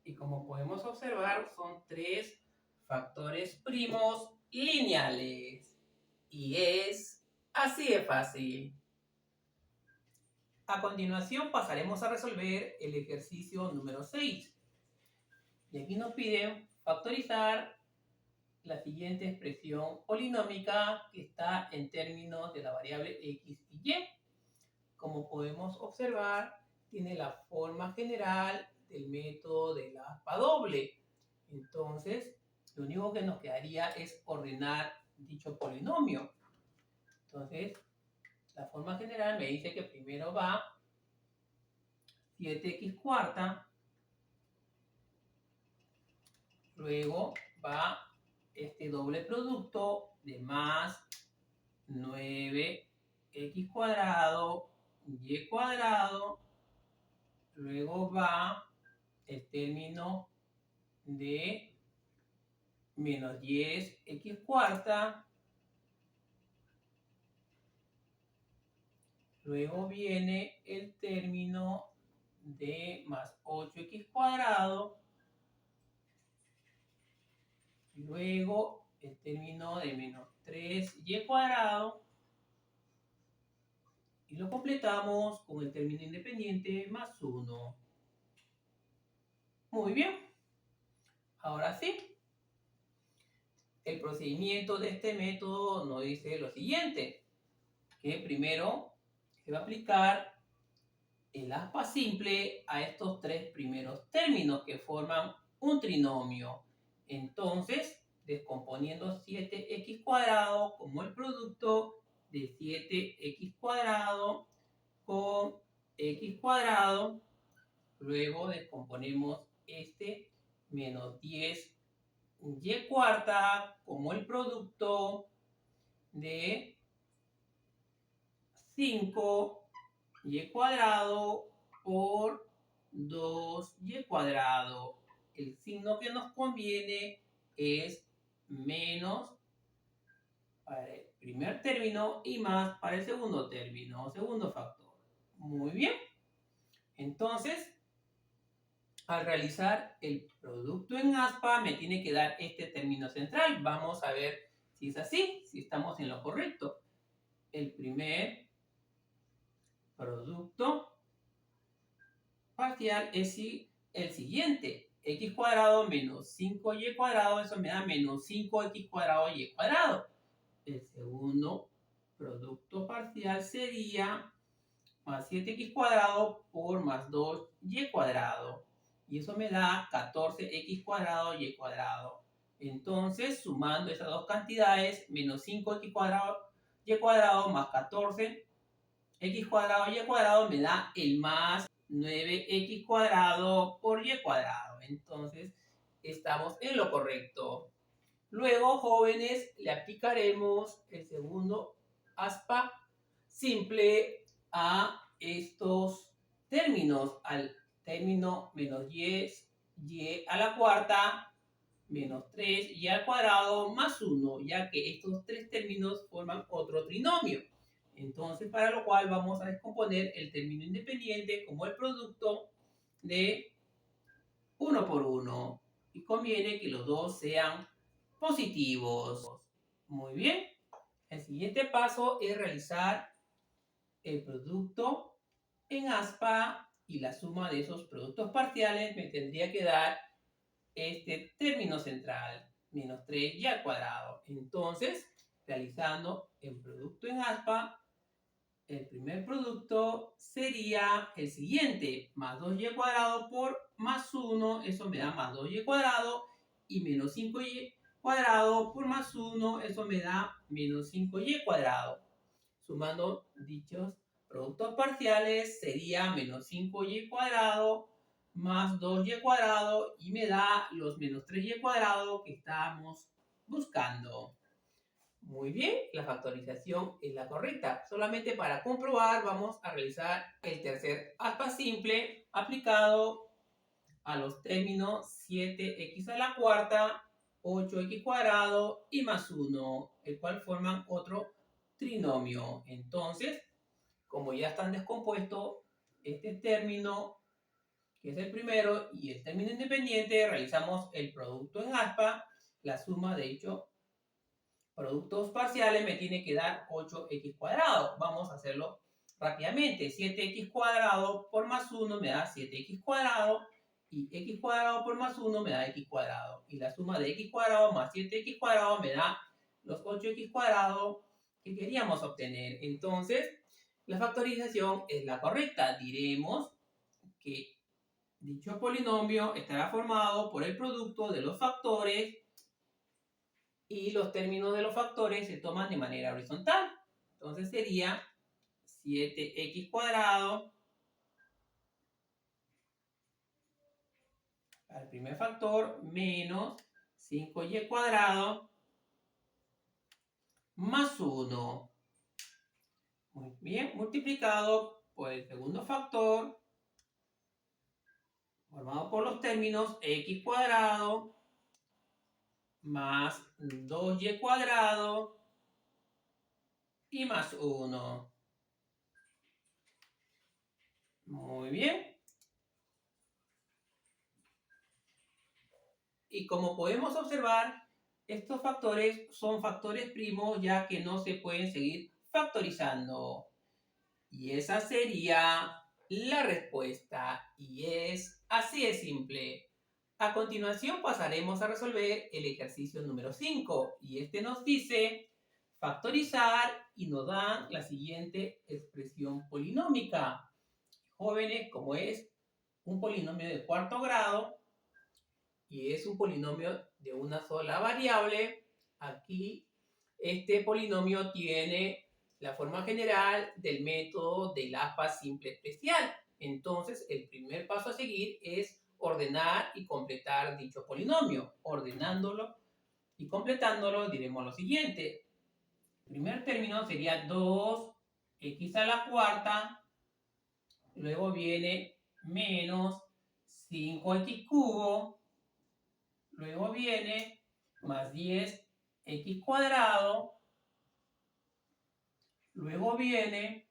Y como podemos observar, son tres factores primos lineales. Y es así de fácil. A continuación pasaremos a resolver el ejercicio número 6. Y aquí nos piden factorizar la siguiente expresión polinómica que está en términos de la variable x y y. Como podemos observar, tiene la forma general del método de la aspa doble. Entonces, lo único que nos quedaría es ordenar dicho polinomio. Entonces, la forma general me dice que primero va 7x cuarta, luego va este doble producto de más 9x cuadrado y cuadrado, luego va el término de menos 10x cuarta, Luego viene el término de más 8x cuadrado. Luego el término de menos 3y cuadrado. Y lo completamos con el término independiente más 1. Muy bien. Ahora sí. El procedimiento de este método nos dice lo siguiente. Que primero se va a aplicar el aspa simple a estos tres primeros términos que forman un trinomio. Entonces, descomponiendo 7x cuadrado como el producto de 7x cuadrado con x cuadrado, luego descomponemos este menos 10y cuarta como el producto de 5y cuadrado por 2y cuadrado. El signo que nos conviene es menos para el primer término y más para el segundo término, segundo factor. Muy bien. Entonces, al realizar el producto en aspa, me tiene que dar este término central. Vamos a ver si es así, si estamos en lo correcto. El primer producto parcial es el siguiente. X cuadrado menos 5y cuadrado, eso me da menos 5x cuadrado y cuadrado. El segundo producto parcial sería más 7x cuadrado por más 2y cuadrado. Y eso me da 14x cuadrado y cuadrado. Entonces, sumando esas dos cantidades, menos 5x cuadrado y cuadrado más 14x cuadrado y cuadrado me da el más 9x cuadrado por y cuadrado. Entonces, estamos en lo correcto. Luego, jóvenes, le aplicaremos el segundo aspa simple a estos términos, al término menos 10y a la cuarta menos 3y al cuadrado más 1, ya que estos tres términos forman otro trinomio. Entonces, para lo cual vamos a descomponer el término independiente como el producto de 1 por 1. Y conviene que los dos sean positivos. Muy bien. El siguiente paso es realizar el producto en aspa y la suma de esos productos parciales me tendría que dar este término central, menos 3y al cuadrado. Entonces, realizando el producto en aspa, el primer producto sería el siguiente, más 2y cuadrado por más 1, eso me da más 2y cuadrado, y menos 5y cuadrado por más 1, eso me da menos 5y cuadrado. Sumando dichos productos parciales sería menos 5y cuadrado más 2y cuadrado y me da los menos 3y cuadrado que estábamos buscando. Muy bien, la factorización es la correcta. Solamente para comprobar vamos a realizar el tercer aspa simple aplicado a los términos 7x a la cuarta, 8x cuadrado y más 1, el cual forman otro trinomio. Entonces, como ya están descompuestos este término, que es el primero, y el término independiente, realizamos el producto en aspa, la suma de hecho productos parciales me tiene que dar 8x cuadrado. Vamos a hacerlo rápidamente. 7x cuadrado por más 1 me da 7x cuadrado y x cuadrado por más 1 me da x cuadrado. Y la suma de x cuadrado más 7x cuadrado me da los 8x cuadrado que queríamos obtener. Entonces, la factorización es la correcta. Diremos que dicho polinomio estará formado por el producto de los factores y los términos de los factores se toman de manera horizontal. Entonces sería 7x cuadrado al primer factor menos 5y cuadrado más 1. Muy bien, multiplicado por el segundo factor formado por los términos x cuadrado más 2y cuadrado y más 1. Muy bien. Y como podemos observar, estos factores son factores primos ya que no se pueden seguir factorizando. Y esa sería la respuesta. Y es así de simple. A continuación pasaremos a resolver el ejercicio número 5. Y este nos dice factorizar y nos dan la siguiente expresión polinómica. Jóvenes, como es un polinomio de cuarto grado, y es un polinomio de una sola variable, aquí este polinomio tiene la forma general del método del aspa simple especial. Entonces, el primer paso a seguir es ordenar y completar dicho polinomio. Ordenándolo y completándolo diremos lo siguiente. El primer término sería 2x a la cuarta, luego viene menos 5x cubo, luego viene más 10x cuadrado, luego viene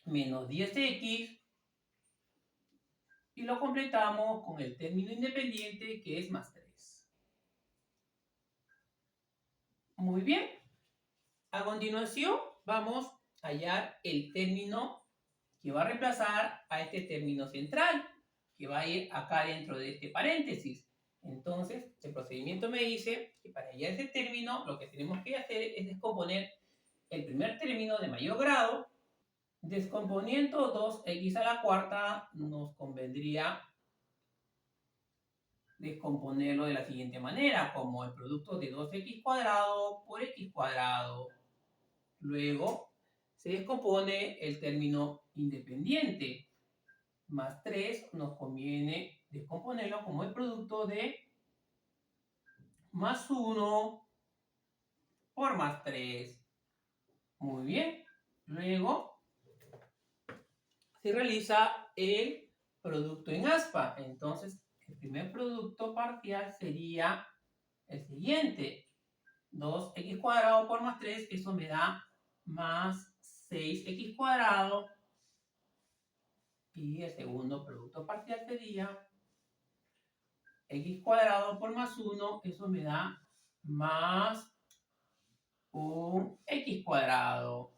menos 10x y lo completamos con el término independiente que es más 3. Muy bien. A continuación vamos a hallar el término que va a reemplazar a este término central, que va a ir acá dentro de este paréntesis. Entonces, el procedimiento me dice que para hallar ese término, lo que tenemos que hacer es descomponer el primer término de mayor grado. Descomponiendo 2x a la cuarta, nos convendría descomponerlo de la siguiente manera, como el producto de 2x cuadrado por x cuadrado. Luego, se descompone el término independiente. Más 3 nos conviene descomponerlo como el producto de más 1 por más 3. Muy bien. Luego se realiza el producto en aspa. Entonces, el primer producto parcial sería el siguiente. 2x cuadrado por más 3, eso me da más 6x cuadrado. Y el segundo producto parcial sería x cuadrado por más 1, eso me da más un x cuadrado.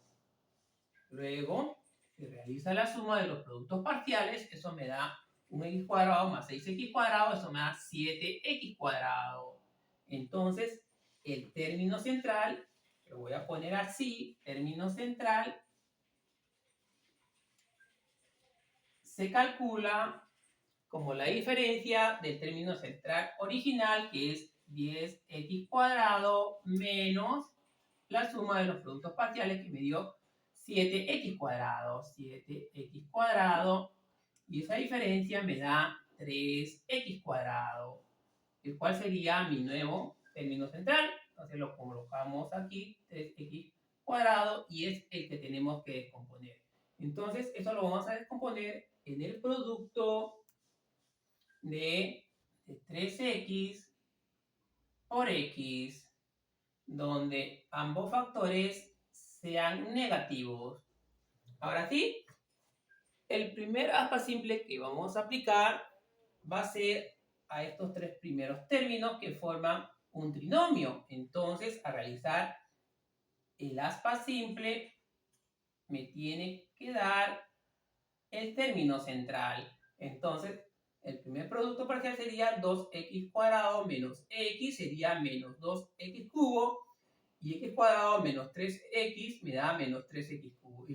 Luego se realiza la suma de los productos parciales, eso me da un x cuadrado más 6x cuadrado, eso me da 7x cuadrado. Entonces, el término central, lo voy a poner así, término central, se calcula como la diferencia del término central original, que es 10x cuadrado menos la suma de los productos parciales, que me dio 7x cuadrado, 7x cuadrado, y esa diferencia me da 3x cuadrado, el cual sería mi nuevo término central. Entonces lo colocamos aquí, 3x cuadrado, y es el que tenemos que descomponer. Entonces, eso lo vamos a descomponer en el producto de 3x por x, donde ambos factores sean negativos. Ahora sí, el primer aspa simple que vamos a aplicar va a ser a estos tres primeros términos que forman un trinomio. Entonces, al realizar el aspa simple, me tiene que dar el término central. Entonces, el primer producto parcial sería 2x cuadrado menos x, sería menos 2x cubo, y x cuadrado menos 3x me da menos 3x cubo. Y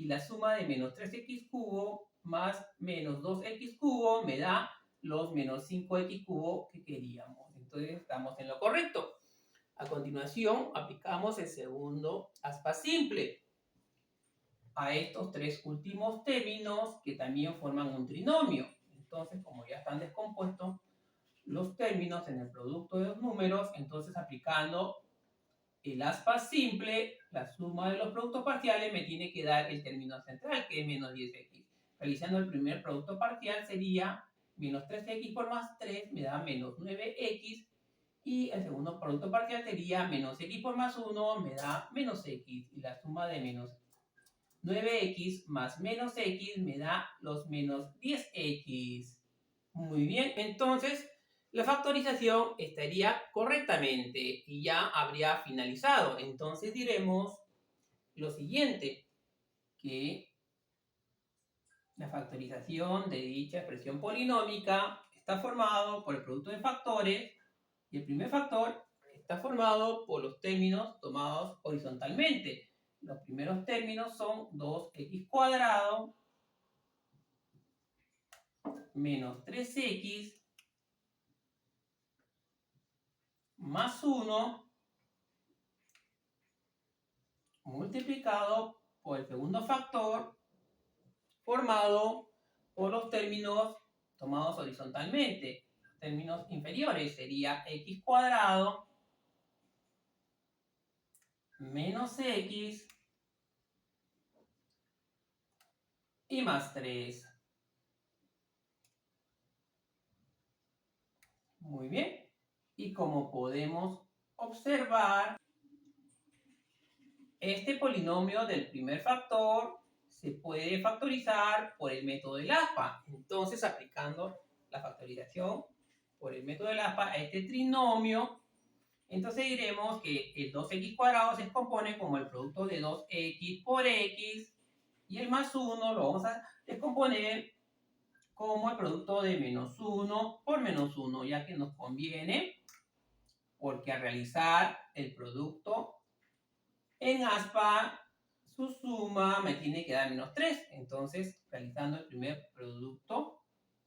la suma de menos 3x cubo más menos 2x cubo me da los menos 5x cubo que queríamos. Entonces estamos en lo correcto. A continuación aplicamos el segundo aspa simple a estos tres últimos términos que también forman un trinomio. Entonces, como ya están descompuestos los términos en el producto de los números, entonces aplicando el aspa simple, la suma de los productos parciales me tiene que dar el término central, que es menos 10x. Realizando el primer producto parcial sería menos 3x por más 3, me da menos 9x. Y el segundo producto parcial sería menos x por más 1, me da menos x. Y la suma de menos 9x más menos x me da los menos 10x. Muy bien, entonces la factorización estaría correctamente y ya habría finalizado. Entonces diremos lo siguiente, que la factorización de dicha expresión polinómica está formado por el producto de factores y el primer factor está formado por los términos tomados horizontalmente. Los primeros términos son 2x cuadrado menos 3x más 1 multiplicado por el segundo factor formado por los términos tomados horizontalmente. Los términos inferiores sería x cuadrado menos x y más 3. Muy bien. Y como podemos observar, este polinomio del primer factor se puede factorizar por el método del aspa. Entonces, aplicando la factorización por el método del aspa a este trinomio, entonces diremos que el 2x cuadrado se compone como el producto de 2x por x y el más 1 lo vamos a descomponer como el producto de menos 1 por menos 1, ya que nos conviene, porque al realizar el producto en aspa, su suma me tiene que dar menos 3. Entonces, realizando el primer producto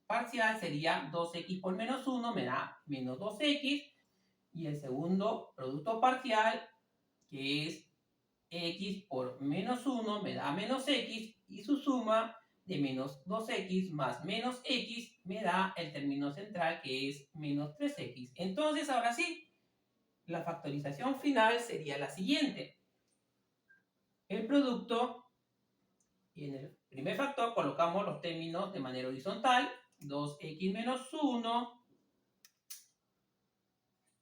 parcial sería 2x por menos 1, me da menos 2x. Y el segundo producto parcial, que es x por menos 1, me da menos x. Y su suma de menos 2x más menos x me da el término central, que es menos 3x. Entonces, ahora sí, la factorización final sería la siguiente. El producto, y en el primer factor colocamos los términos de manera horizontal, 2x menos 1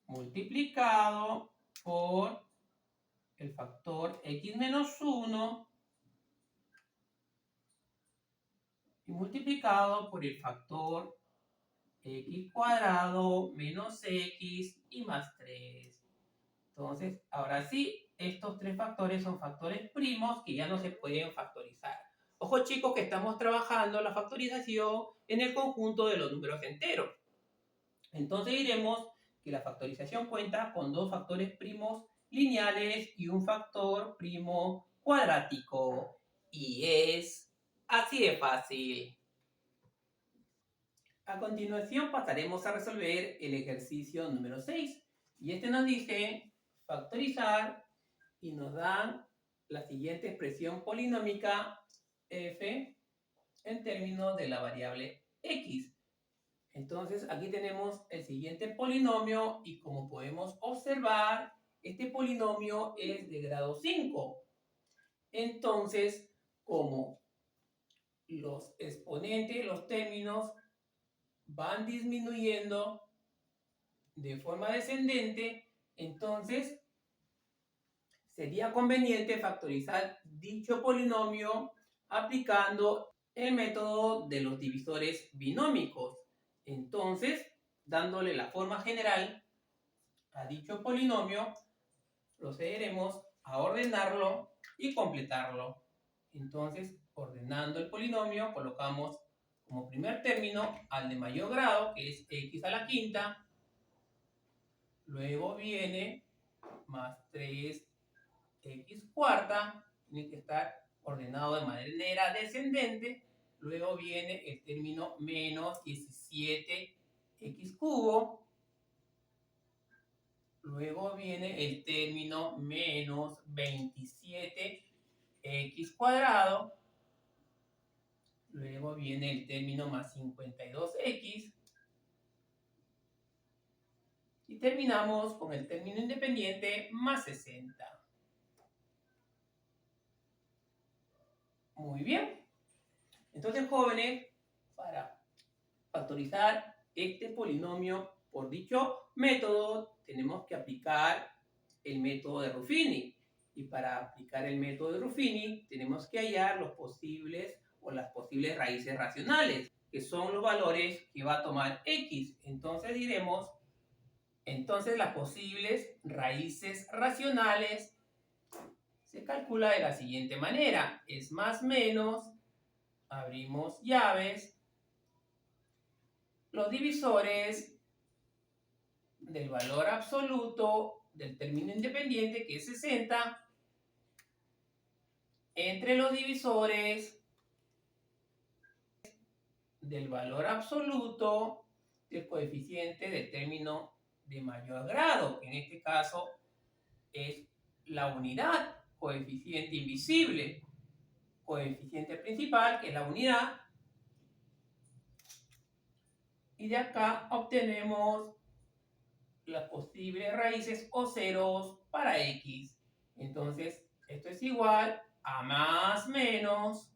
multiplicado por el factor x menos 1 y multiplicado por el factor x cuadrado menos x y más 3. Entonces, ahora sí, estos tres factores son factores primos que ya no se pueden factorizar. Ojo chicos que estamos trabajando la factorización en el conjunto de los números enteros. Entonces diremos que la factorización cuenta con dos factores primos lineales y un factor primo cuadrático. Y es así de fácil. A continuación pasaremos a resolver el ejercicio número 6. Y este nos dice factorizar y nos dan la siguiente expresión polinómica f en términos de la variable x. Entonces aquí tenemos el siguiente polinomio y como podemos observar, este polinomio es de grado 5. Entonces, como los exponentes, los términos van disminuyendo de forma descendente, entonces sería conveniente factorizar dicho polinomio aplicando el método de los divisores binómicos. Entonces, dándole la forma general a dicho polinomio, procederemos a ordenarlo y completarlo. Entonces, ordenando el polinomio, colocamos como primer término al de mayor grado, que es x a la quinta. Luego viene más 3x cuarta, tiene que estar ordenado de manera descendente. Luego viene el término menos 17x cubo. Luego viene el término menos 27x cuadrado. Luego viene el término más 52x. Y terminamos con el término independiente más 60. Muy bien. Entonces, jóvenes, para factorizar este polinomio por dicho método, tenemos que aplicar el método de Ruffini. Y para aplicar el método de Ruffini tenemos que hallar los posibles o las posibles raíces racionales, que son los valores que va a tomar x. Entonces diremos, entonces las posibles raíces racionales se calcula de la siguiente manera. Es más menos, abrimos llaves, los divisores del valor absoluto del término independiente, que es 60, entre los divisores del valor absoluto del coeficiente del término de mayor grado, que en este caso es la unidad, coeficiente invisible, coeficiente principal, que es la unidad, y de acá obtenemos las posibles raíces o ceros para x. Entonces, esto es igual a más menos.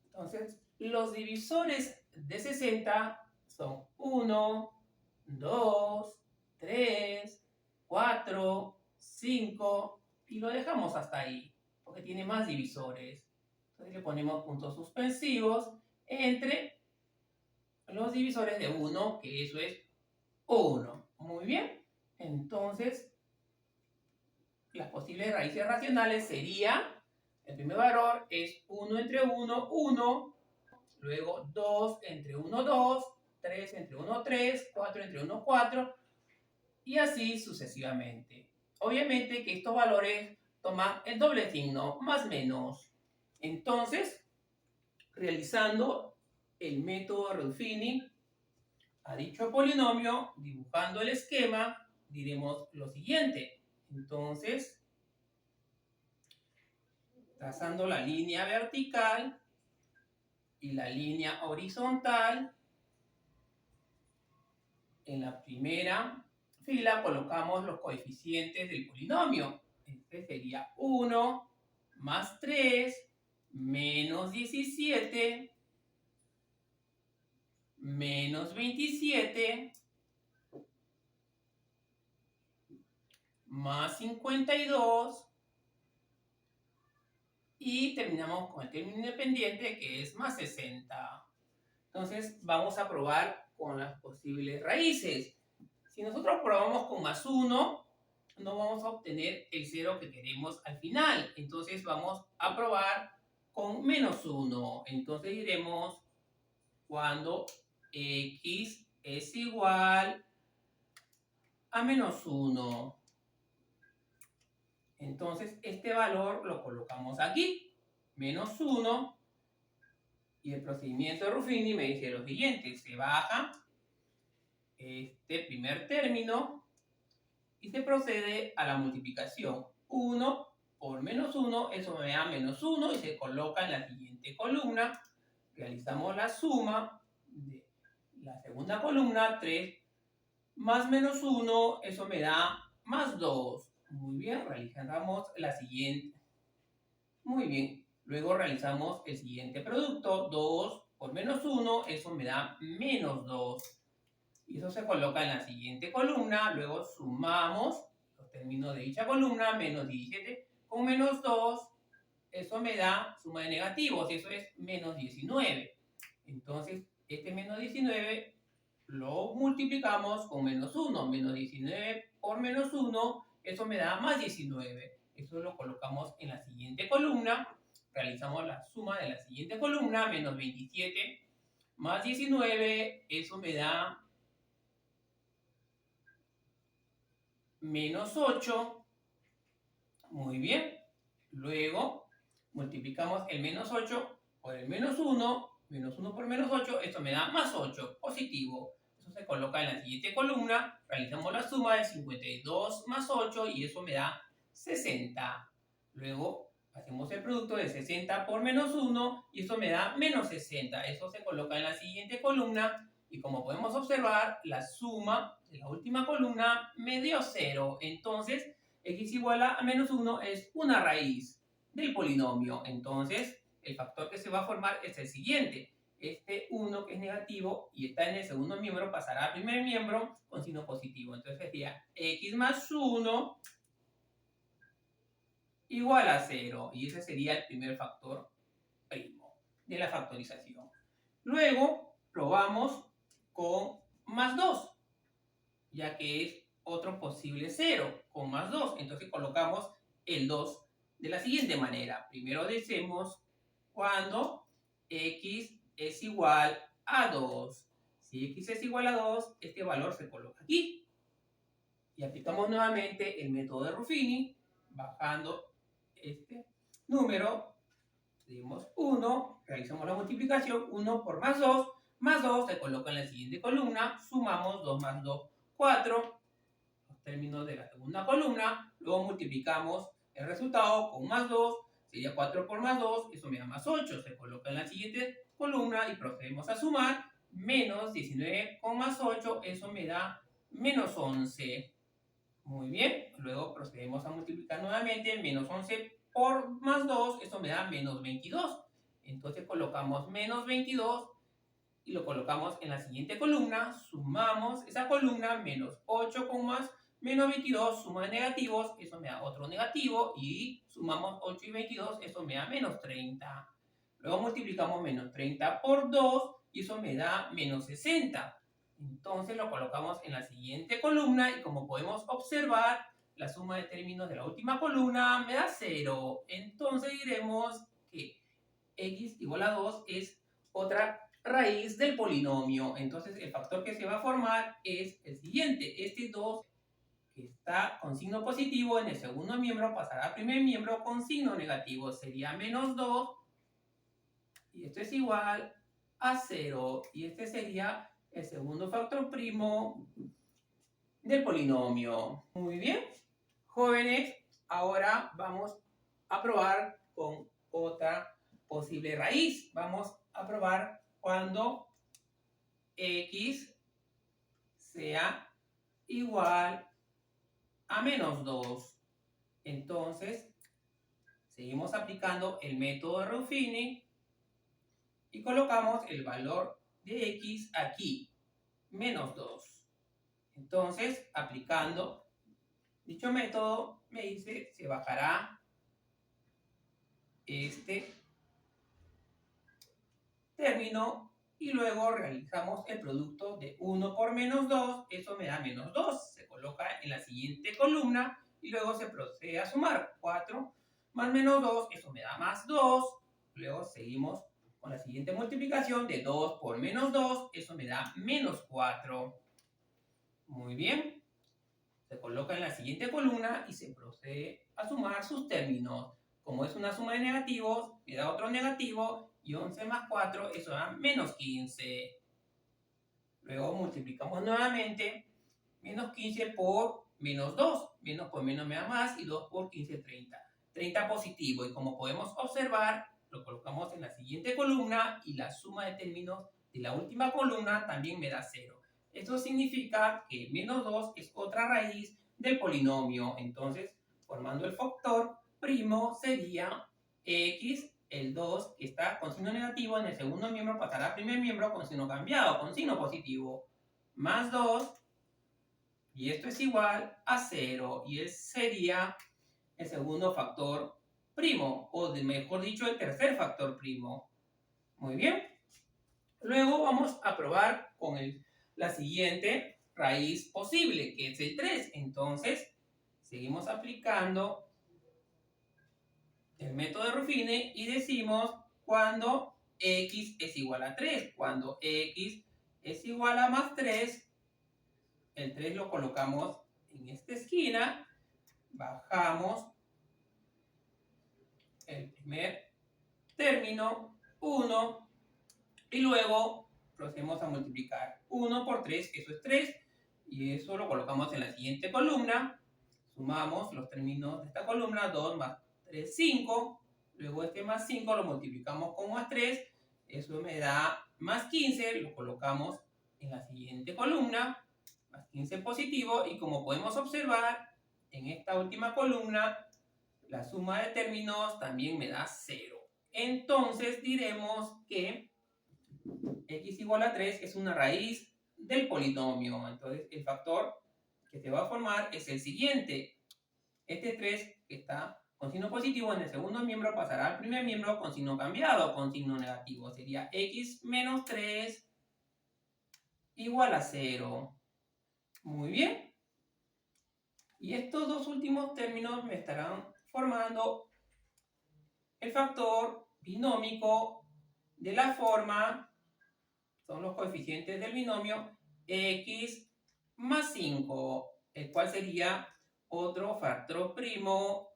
Entonces, los divisores de 60 son 1, 2, 3, 4, 5 y lo dejamos hasta ahí, porque tiene más divisores. Entonces le ponemos puntos suspensivos entre los divisores de 1, que eso es 1. Muy bien. Entonces, las posibles raíces racionales serían, el primer valor es 1 entre 1, 1. Luego 2 entre 1, 2. 3 entre 1, 3. 4 entre 1, 4. Y así sucesivamente. Obviamente que estos valores toman el doble signo, más menos. Entonces, realizando el método Ruffini a dicho polinomio, dibujando el esquema, diremos lo siguiente. Entonces, trazando la línea vertical y la línea horizontal, en la primera fila colocamos los coeficientes del polinomio. Este sería 1 más 3 menos 17 menos 27 más 52 y terminamos con el término independiente, que es más 60. Entonces vamos a probar con las posibles raíces. Si nosotros probamos con más 1, no vamos a obtener el 0 que queremos al final. Entonces vamos a probar con menos 1. Entonces diremos cuando x es igual a menos 1. Entonces este valor lo colocamos aquí, menos 1. Y el procedimiento de Ruffini me dice lo siguiente: se baja este primer término y se procede a la multiplicación. 1 por menos 1, eso me da menos 1 y se coloca en la siguiente columna. Realizamos la suma de la segunda columna, 3 más menos 1, eso me da más 2. Muy bien, realizamos la siguiente. Muy bien, luego realizamos el siguiente producto, 2 por menos 1, eso me da menos 2. Y eso se coloca en la siguiente columna, luego sumamos los términos de dicha columna, menos 17 con menos 2, eso me da suma de negativos, eso es menos 19. Entonces, este menos 19 lo multiplicamos con menos 1, menos 19 por menos 1, eso me da más 19. Eso lo colocamos en la siguiente columna, realizamos la suma de la siguiente columna, menos 27 más 19, eso me da menos 8. Muy bien. Luego multiplicamos el menos 8 por el menos 1. Menos 1 por menos 8, esto me da más 8, positivo. Eso se coloca en la siguiente columna. Realizamos la suma de 52 más 8 y eso me da 60. Luego hacemos el producto de 60 por menos 1 y eso me da menos 60. Eso se coloca en la siguiente columna. Y como podemos observar, la suma de la última columna me dio 0. Entonces, x igual a menos 1 es una raíz del polinomio. Entonces, el factor que se va a formar es el siguiente. Este 1 que es negativo y está en el segundo miembro pasará al primer miembro con signo positivo. Entonces sería x más 1 igual a 0. Y ese sería el primer factor primo de la factorización. Luego probamos con más 2, ya que es otro posible 0 con más 2. Entonces colocamos el 2 de la siguiente manera. Primero decimos cuando x es igual a 2. Si x es igual a 2, este valor se coloca aquí. Y aplicamos nuevamente el método de Ruffini, bajando este número. Dimos 1, realizamos la multiplicación, 1 por más 2 se coloca en la siguiente columna, sumamos 2 más 2, 4, los términos de la segunda columna, luego multiplicamos el resultado con más 2, sería 4 por más 2, eso me da más 8, se coloca en la siguiente columna y procedemos a sumar, menos 19 con más 8, eso me da menos 11. Muy bien, luego procedemos a multiplicar nuevamente, menos 11 por más 2, eso me da menos 22. Entonces colocamos menos 22 y lo colocamos en la siguiente columna, sumamos esa columna, menos 8 con más menos 22, suma de negativos, eso me da otro negativo, y sumamos 8 y 22, eso me da menos 30. Luego multiplicamos menos 30 por 2 y eso me da menos 60. Entonces lo colocamos en la siguiente columna y como podemos observar, la suma de términos de la última columna me da 0. Entonces diremos que x igual a 2 es otra raíz del polinomio. Entonces el factor que se va a formar es el siguiente. Este 2 que está con signo positivo en el segundo miembro pasará al primer miembro con signo negativo. Sería menos 2 y esto es igual a 0. Y este sería el segundo factor primo del polinomio. Muy bien, jóvenes, ahora vamos a probar con otra posible raíz. Vamos a probar cuando x sea igual a menos 2. Entonces, seguimos aplicando el método de Ruffini y colocamos el valor de x aquí, menos 2. Entonces, aplicando dicho método, me dice, se bajará este término y luego realizamos el producto de 1 por menos 2, eso me da menos 2, se coloca en la siguiente columna y luego se procede a sumar 4 más menos 2, eso me da más 2, luego seguimos con la siguiente multiplicación de 2 por menos 2, eso me da menos 4. Muy bien, se coloca en la siguiente columna y se procede a sumar sus términos. Como es una suma de negativos, me da otro negativo y 11 más 4, eso da menos 15. Luego multiplicamos nuevamente menos 15 por menos 2. Menos por menos me da más y 2 por 15, 30. 30 positivo y como podemos observar, lo colocamos en la siguiente columna y la suma de términos de la última columna también me da 0. Esto significa que menos 2 es otra raíz del polinomio. Entonces, formando el factor primo sería x, el 2 que está con signo negativo en el segundo miembro pasará al primer miembro con signo cambiado, con signo positivo, más 2, y esto es igual a 0, y sería el segundo factor primo, o mejor dicho, el tercer factor primo. Muy bien. Luego vamos a probar con la siguiente raíz posible, que es el 3. Entonces, seguimos aplicando el método de Ruffini y decimos cuando x es igual a 3. Cuando x es igual a más 3, el 3 lo colocamos en esta esquina, bajamos el primer término, 1, y luego procedemos a multiplicar 1 por 3, eso es 3, y eso lo colocamos en la siguiente columna, sumamos los términos de esta columna, 2 más 3, 5, luego este más 5 lo multiplicamos con más 3, eso me da más 15, lo colocamos en la siguiente columna, más 15 positivo, y como podemos observar, en esta última columna, la suma de términos también me da 0. Entonces diremos que x igual a 3 es una raíz del polinomio. Entonces el factor que se va a formar es el siguiente. Este 3 que está con signo positivo en el segundo miembro pasará al primer miembro con signo cambiado, con signo negativo. Sería x menos 3 igual a 0. Muy bien. Y estos dos últimos términos me estarán formando el factor binómico de la forma, son los coeficientes del binomio, x más 5, el cual sería otro factor primo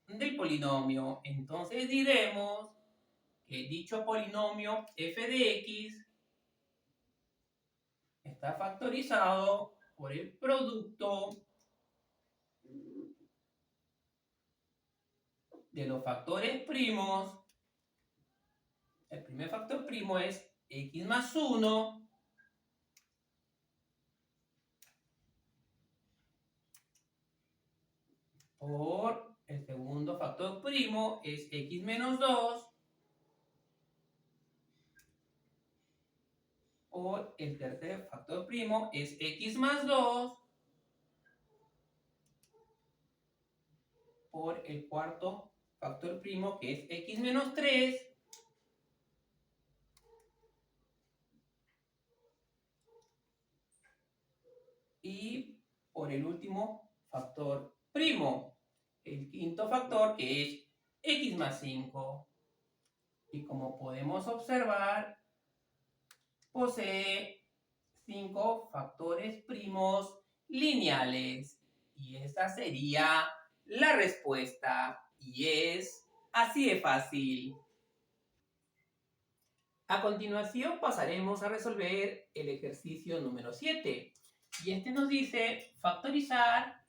del polinomio. Entonces diremos que dicho polinomio f de x está factorizado por el producto de los factores primos. El primer factor primo es x más 1 por el segundo factor primo es x menos 2 por el tercer factor primo es x más 2 por el cuarto factor primo que es x menos 3 y por el último factor primo, el quinto factor que es x más 5. Y como podemos observar, posee 5 factores primos lineales. Y esa sería la respuesta. Y es así de fácil. A continuación pasaremos a resolver el ejercicio número 7. Y este nos dice factorizar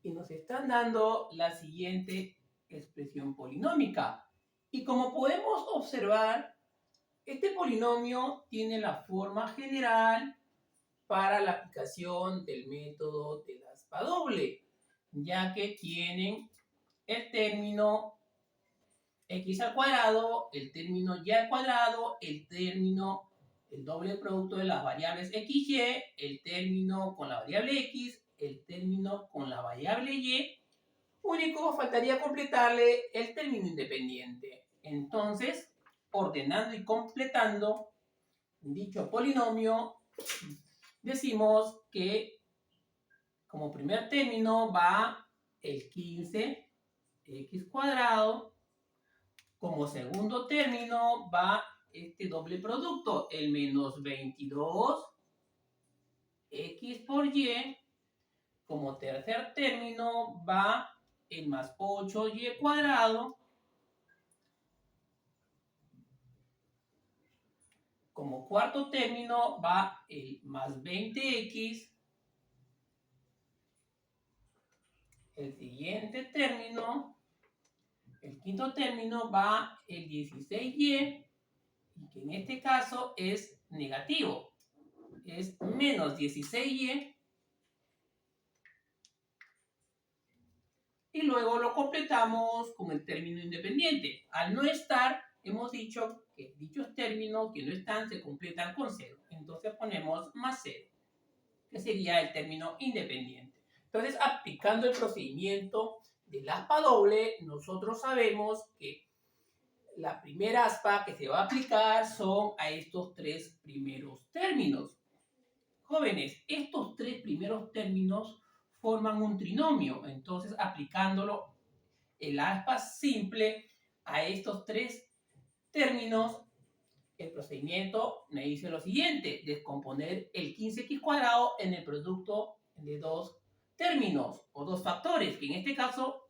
y nos están dando la siguiente expresión polinómica. Y como podemos observar, este polinomio tiene la forma general para la aplicación del método de la aspa doble, ya que tienen el término x al cuadrado, el término y al cuadrado, el doble producto de las variables x, y, el término con la variable x, el término con la variable y. Único, faltaría completarle el término independiente. Entonces, ordenando y completando dicho polinomio, decimos que como primer término va el 15x cuadrado, como segundo término va este doble producto, el menos 22x por y, como tercer término va el más 8y cuadrado, como cuarto término va el más 20x, el siguiente término, el quinto término va el 16y, y que en este caso es negativo, es menos 16y, y luego lo completamos con el término independiente. Al no estar, hemos dicho que dichos términos que no están se completan con 0. Entonces ponemos más 0, que sería el término independiente. Entonces, aplicando el procedimiento del aspa doble, nosotros sabemos que la primera aspa que se va a aplicar son a estos tres primeros términos. Jóvenes, estos tres primeros términos forman un trinomio. Entonces, aplicándolo el aspa simple a estos tres términos, el procedimiento me dice lo siguiente: descomponer el 15x cuadrado en el producto de dos términos o dos factores, que en este caso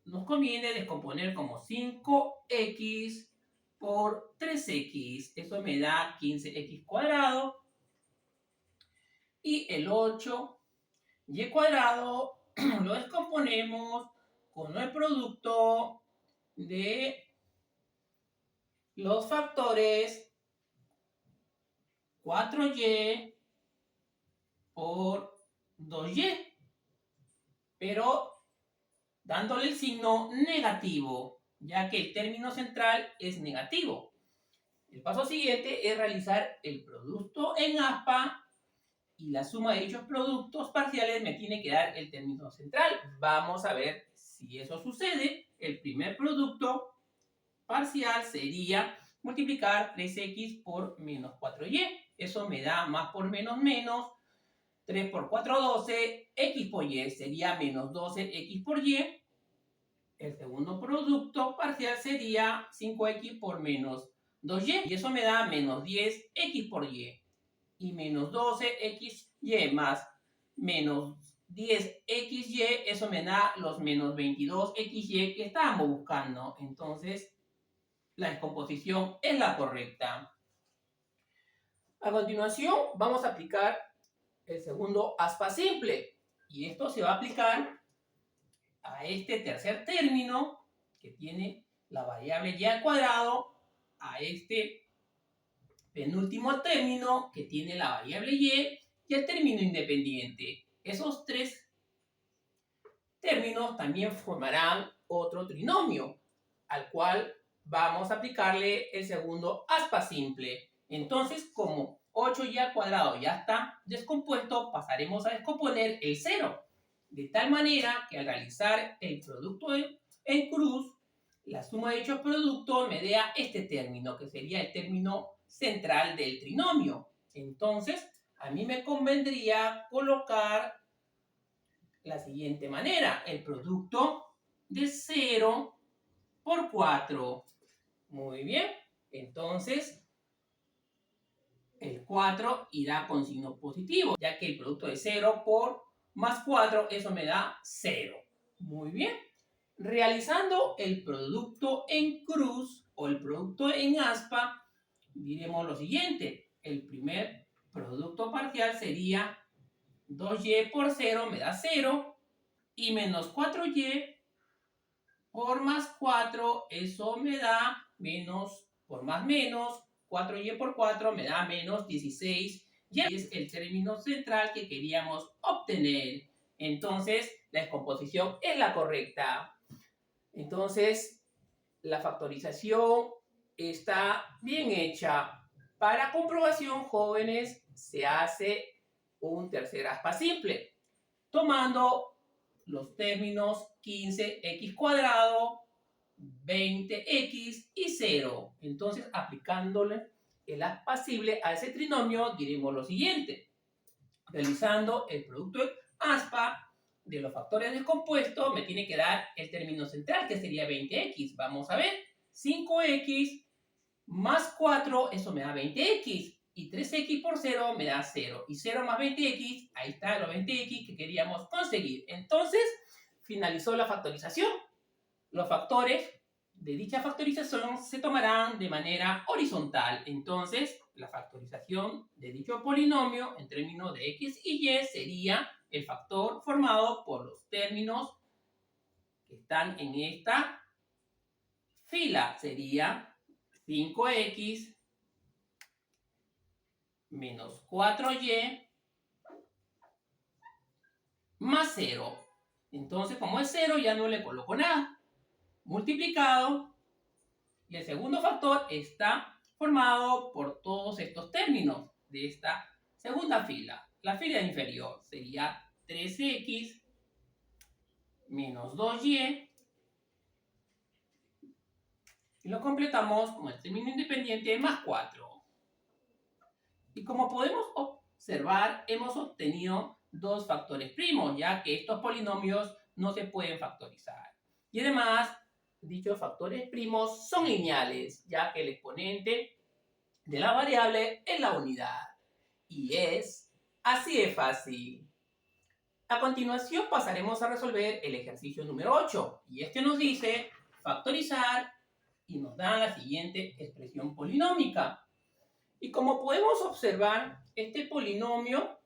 nos conviene descomponer como 5x por 3x. Eso me da 15x cuadrado. Y el 8y cuadrado lo descomponemos con el producto de los factores 4y por 2y, pero dándole el signo negativo, ya que el término central es negativo. El paso siguiente es realizar el producto en aspa y la suma de dichos productos parciales me tiene que dar el término central. Vamos a ver si Si eso sucede, el primer producto parcial sería multiplicar 3x por menos 4y. Eso me da más por menos menos. 3 por 4, 12. X por y sería menos 12x por y. El segundo producto parcial sería 5x por menos 2y. Y eso me da menos 10x por y. Y menos 12xy más menos 10xy, eso me da los menos 22xy que estábamos buscando. Entonces, la descomposición es la correcta. A continuación, vamos a aplicar el segundo aspa simple. Y esto se va a aplicar a este tercer término que tiene la variable y al cuadrado, a este penúltimo término que tiene la variable y el término independiente. Esos tres términos también formarán otro trinomio, al cual vamos a aplicarle el segundo aspa simple. Entonces, como 8y al cuadrado ya está descompuesto, pasaremos a descomponer el 0. De tal manera que al realizar el producto en cruz, la suma de dichos productos me dé este término, que sería el término central del trinomio. Entonces, a mí me convendría colocar la siguiente manera: el producto de 0 por 4. Muy bien, entonces el 4 irá con signo positivo, ya que el producto de 0 por más 4, eso me da 0. Muy bien. Realizando el producto en cruz o el producto en aspa, diremos lo siguiente: el primer producto parcial sería 2y por 0 me da 0, y menos 4y por más 4, eso me da menos, por más menos, 4y por 4 me da menos 16. Ya es el término central que queríamos obtener. Entonces, la descomposición es la correcta. Entonces, la factorización está bien hecha. Para comprobación, jóvenes, se hace un tercer aspa simple, tomando los términos 15x cuadrado, 20x y 0. Entonces, aplicándole el aspa simple a ese trinomio, diremos lo siguiente: realizando el producto aspa de los factores descompuestos, me tiene que dar el término central, que sería 20x. Vamos a ver, 5x más 4, eso me da 20x. Y 3x por 0 me da 0. Y 0 más 20x, ahí está los 20x que queríamos conseguir. Entonces, finalizó la factorización. Los factores de dicha factorización se tomarán de manera horizontal. Entonces, la factorización de dicho polinomio en términos de x y y sería el factor formado por los términos que están en esta fila. Sería 5x menos 4y más 0. Entonces, como es 0, ya no le coloco nada. Multiplicado, y el segundo factor está formado por todos estos términos de esta segunda fila. La fila inferior sería 3x menos 2y, y lo completamos con el término independiente más 4. Y como podemos observar, hemos obtenido dos factores primos, ya que estos polinomios no se pueden factorizar. Y además, dichos factores primos son lineales, ya que el exponente de la variable es la unidad. Y es así de fácil. A continuación pasaremos a resolver el ejercicio número 8. Y este nos dice factorizar y nos da la siguiente expresión polinómica. Y como podemos observar, este polinomio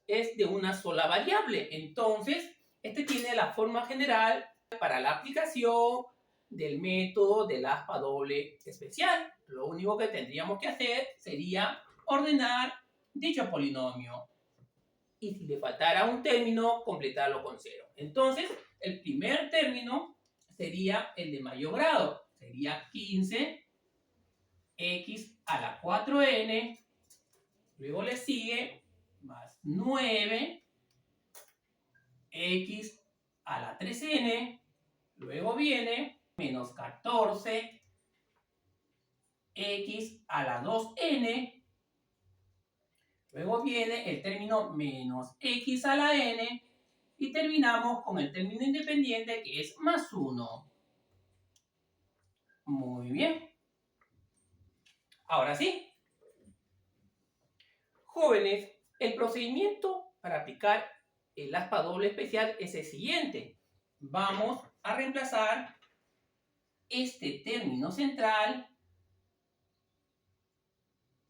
es de una sola variable. Entonces, este tiene la forma general para la aplicación del método del aspa doble especial. Lo único que tendríamos que hacer sería ordenar dicho polinomio. Y si le faltara un término, completarlo con 0. Entonces, el primer término sería el de mayor grado. Sería 15x a la 4n, luego le sigue más 9x a la 3n, Luego viene menos 14x a la 2n. Luego viene el término menos x a la n. Y terminamos con el término independiente que es más 1. Muy bien. Ahora sí. Jóvenes, el procedimiento para aplicar el aspa doble especial es el siguiente. Vamos a reemplazar este término central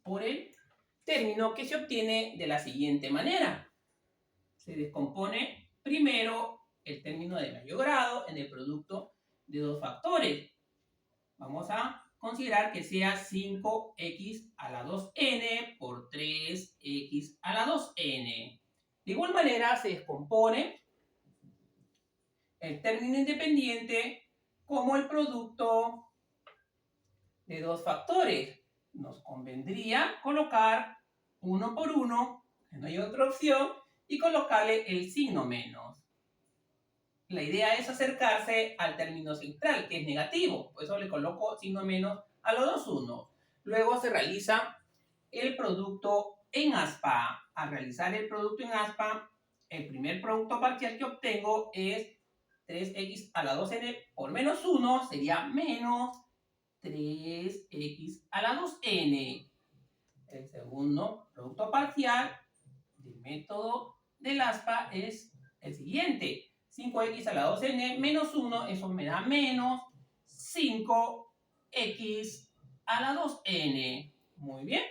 por el término que se obtiene de la siguiente manera. Se descompone primero el término de mayor grado en el producto de dos factores. Vamos a considerar que sea 5x a la 2n por 3x a la 2n. De igual manera se descompone el término independiente como el producto de dos factores. Nos convendría colocar 1 por 1, que no hay otra opción, y colocarle el signo menos. La idea es acercarse al término central, que es negativo. Por eso le coloco signo menos a los dos unos. Luego se realiza el producto en aspa. Al realizar el producto en aspa, el primer producto parcial que obtengo es 3x a la 2n por menos 1, sería menos 3x a la 2n. El segundo producto parcial del método del aspa es el siguiente. 5x a la 2n menos 1, eso me da menos 5x a la 2n. Muy bien.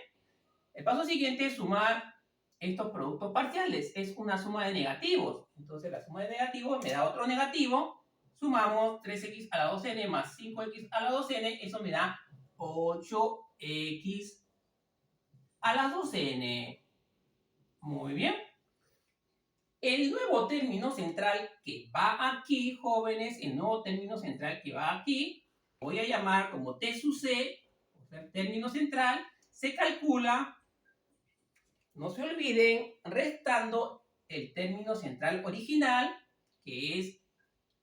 El paso siguiente es sumar estos productos parciales. Es una suma de negativos. Entonces la suma de negativos me da otro negativo. Sumamos 3x a la 2n más 5x a la 2n. Eso me da 8x a la 2n. Muy bien. El nuevo término central que va aquí, jóvenes, el nuevo término central que va aquí, voy a llamar como T sub C, o sea, el término central, se calcula, no se olviden, restando el término central original, que es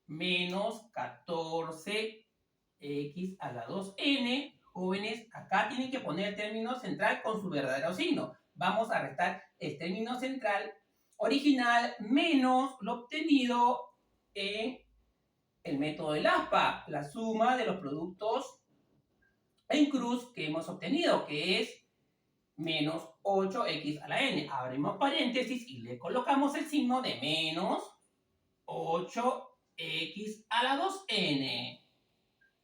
menos 14x a la 2n. Jóvenes, acá tienen que poner el término central con su verdadero signo. Vamos a restar el término central original menos lo obtenido en el método del aspa, la suma de los productos en cruz que hemos obtenido, que es menos 8x a la n. Abrimos paréntesis y le colocamos el signo de menos 8x a la 2n.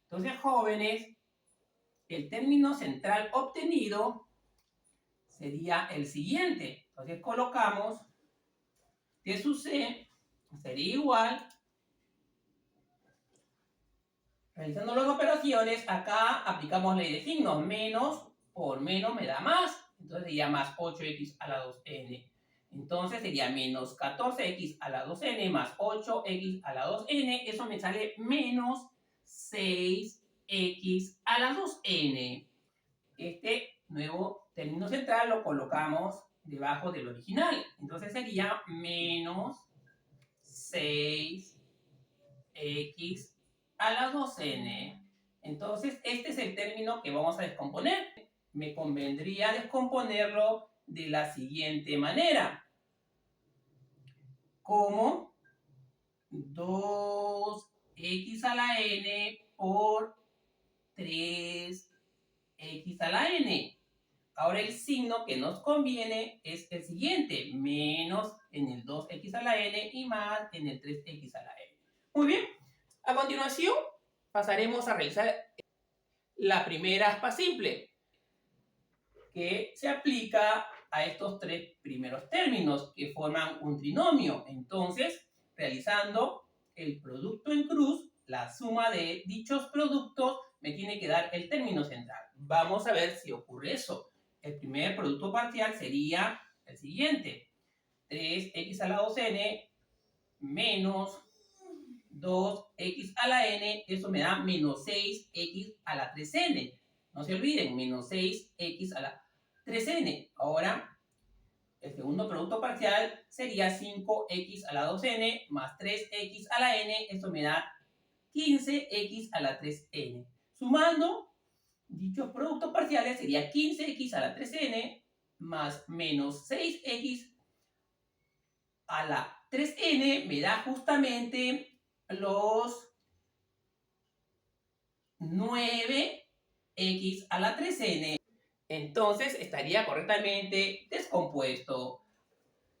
Entonces, jóvenes, el término central obtenido sería el siguiente. Entonces colocamos T sub C sería igual, realizando las operaciones, acá aplicamos ley de signos, menos por menos me da más, entonces sería más 8x a la 2n. Entonces sería menos 14x a la 2n más 8x a la 2n, eso me sale menos 6x a la 2n. Este nuevo término central lo colocamos debajo del original. Entonces sería menos 6x a la 2n. Entonces este es el término que vamos a descomponer. Me convendría descomponerlo de la siguiente manera. Como 2x a la n por 3x a la n. Ahora el signo que nos conviene es el siguiente, menos en el 2x a la n y más en el 3x a la n. Muy bien, a continuación pasaremos a realizar la primera aspa simple, que se aplica a estos tres primeros términos que forman un trinomio. Entonces, realizando el producto en cruz, la suma de dichos productos me tiene que dar el término central. Vamos a ver si ocurre eso. El primer producto parcial sería el siguiente. 3x a la 2n menos 2x a la n, eso me da menos 6x a la 3n. No se olviden, menos 6x a la 3n. Ahora, el segundo producto parcial sería 5x a la 2n más 3x a la n, eso me da 15x a la 3n. Sumando dichos productos parciales sería 15x a la 3n más menos 6x a la 3n me da justamente los 9x a la 3n. Entonces estaría correctamente descompuesto.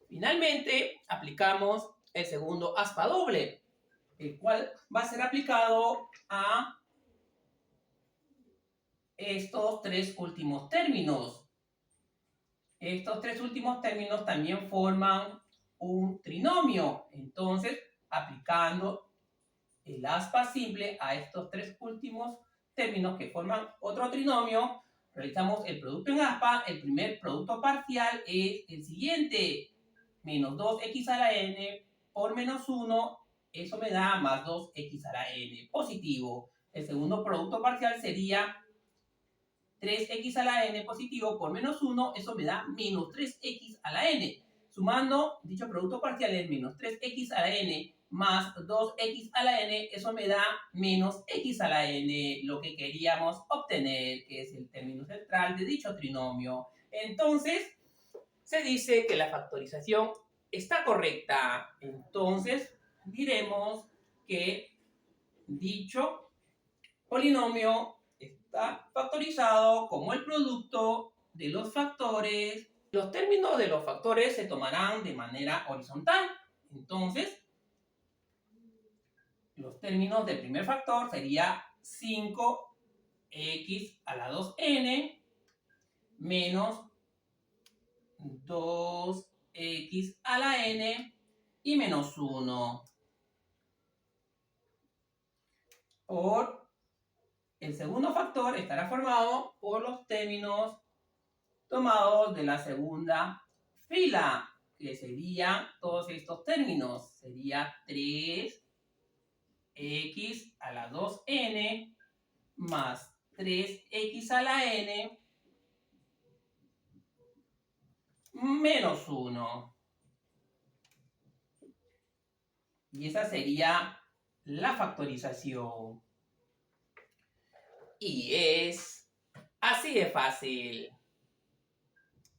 Finalmente, aplicamos el segundo aspa doble, el cual va a ser aplicado a estos tres últimos términos. Estos tres últimos términos también forman un trinomio. Entonces, aplicando el aspa simple a estos tres últimos términos que forman otro trinomio, realizamos el producto en aspa. El primer producto parcial es el siguiente: menos 2x a la n por menos 1, eso me da más 2x a la n, positivo. El segundo producto parcial sería 3x a la n positivo por menos 1, eso me da menos 3x a la n. Sumando dicho producto parcial es menos 3x a la n más 2x a la n, eso me da menos x a la n, lo que queríamos obtener, que es el término central de dicho trinomio. Entonces, se dice que la factorización está correcta. Entonces, diremos que dicho polinomio está factorizado como el producto de los factores. Los términos de los factores se tomarán de manera horizontal. Entonces, los términos del primer factor sería 5x a la 2n menos 2x a la n y menos 1 por el segundo factor estará formado por los términos tomados de la segunda fila, que serían todos estos términos. Sería 3x a la 2n más 3x a la n menos 1. Y esa sería la factorización. Y es así de fácil.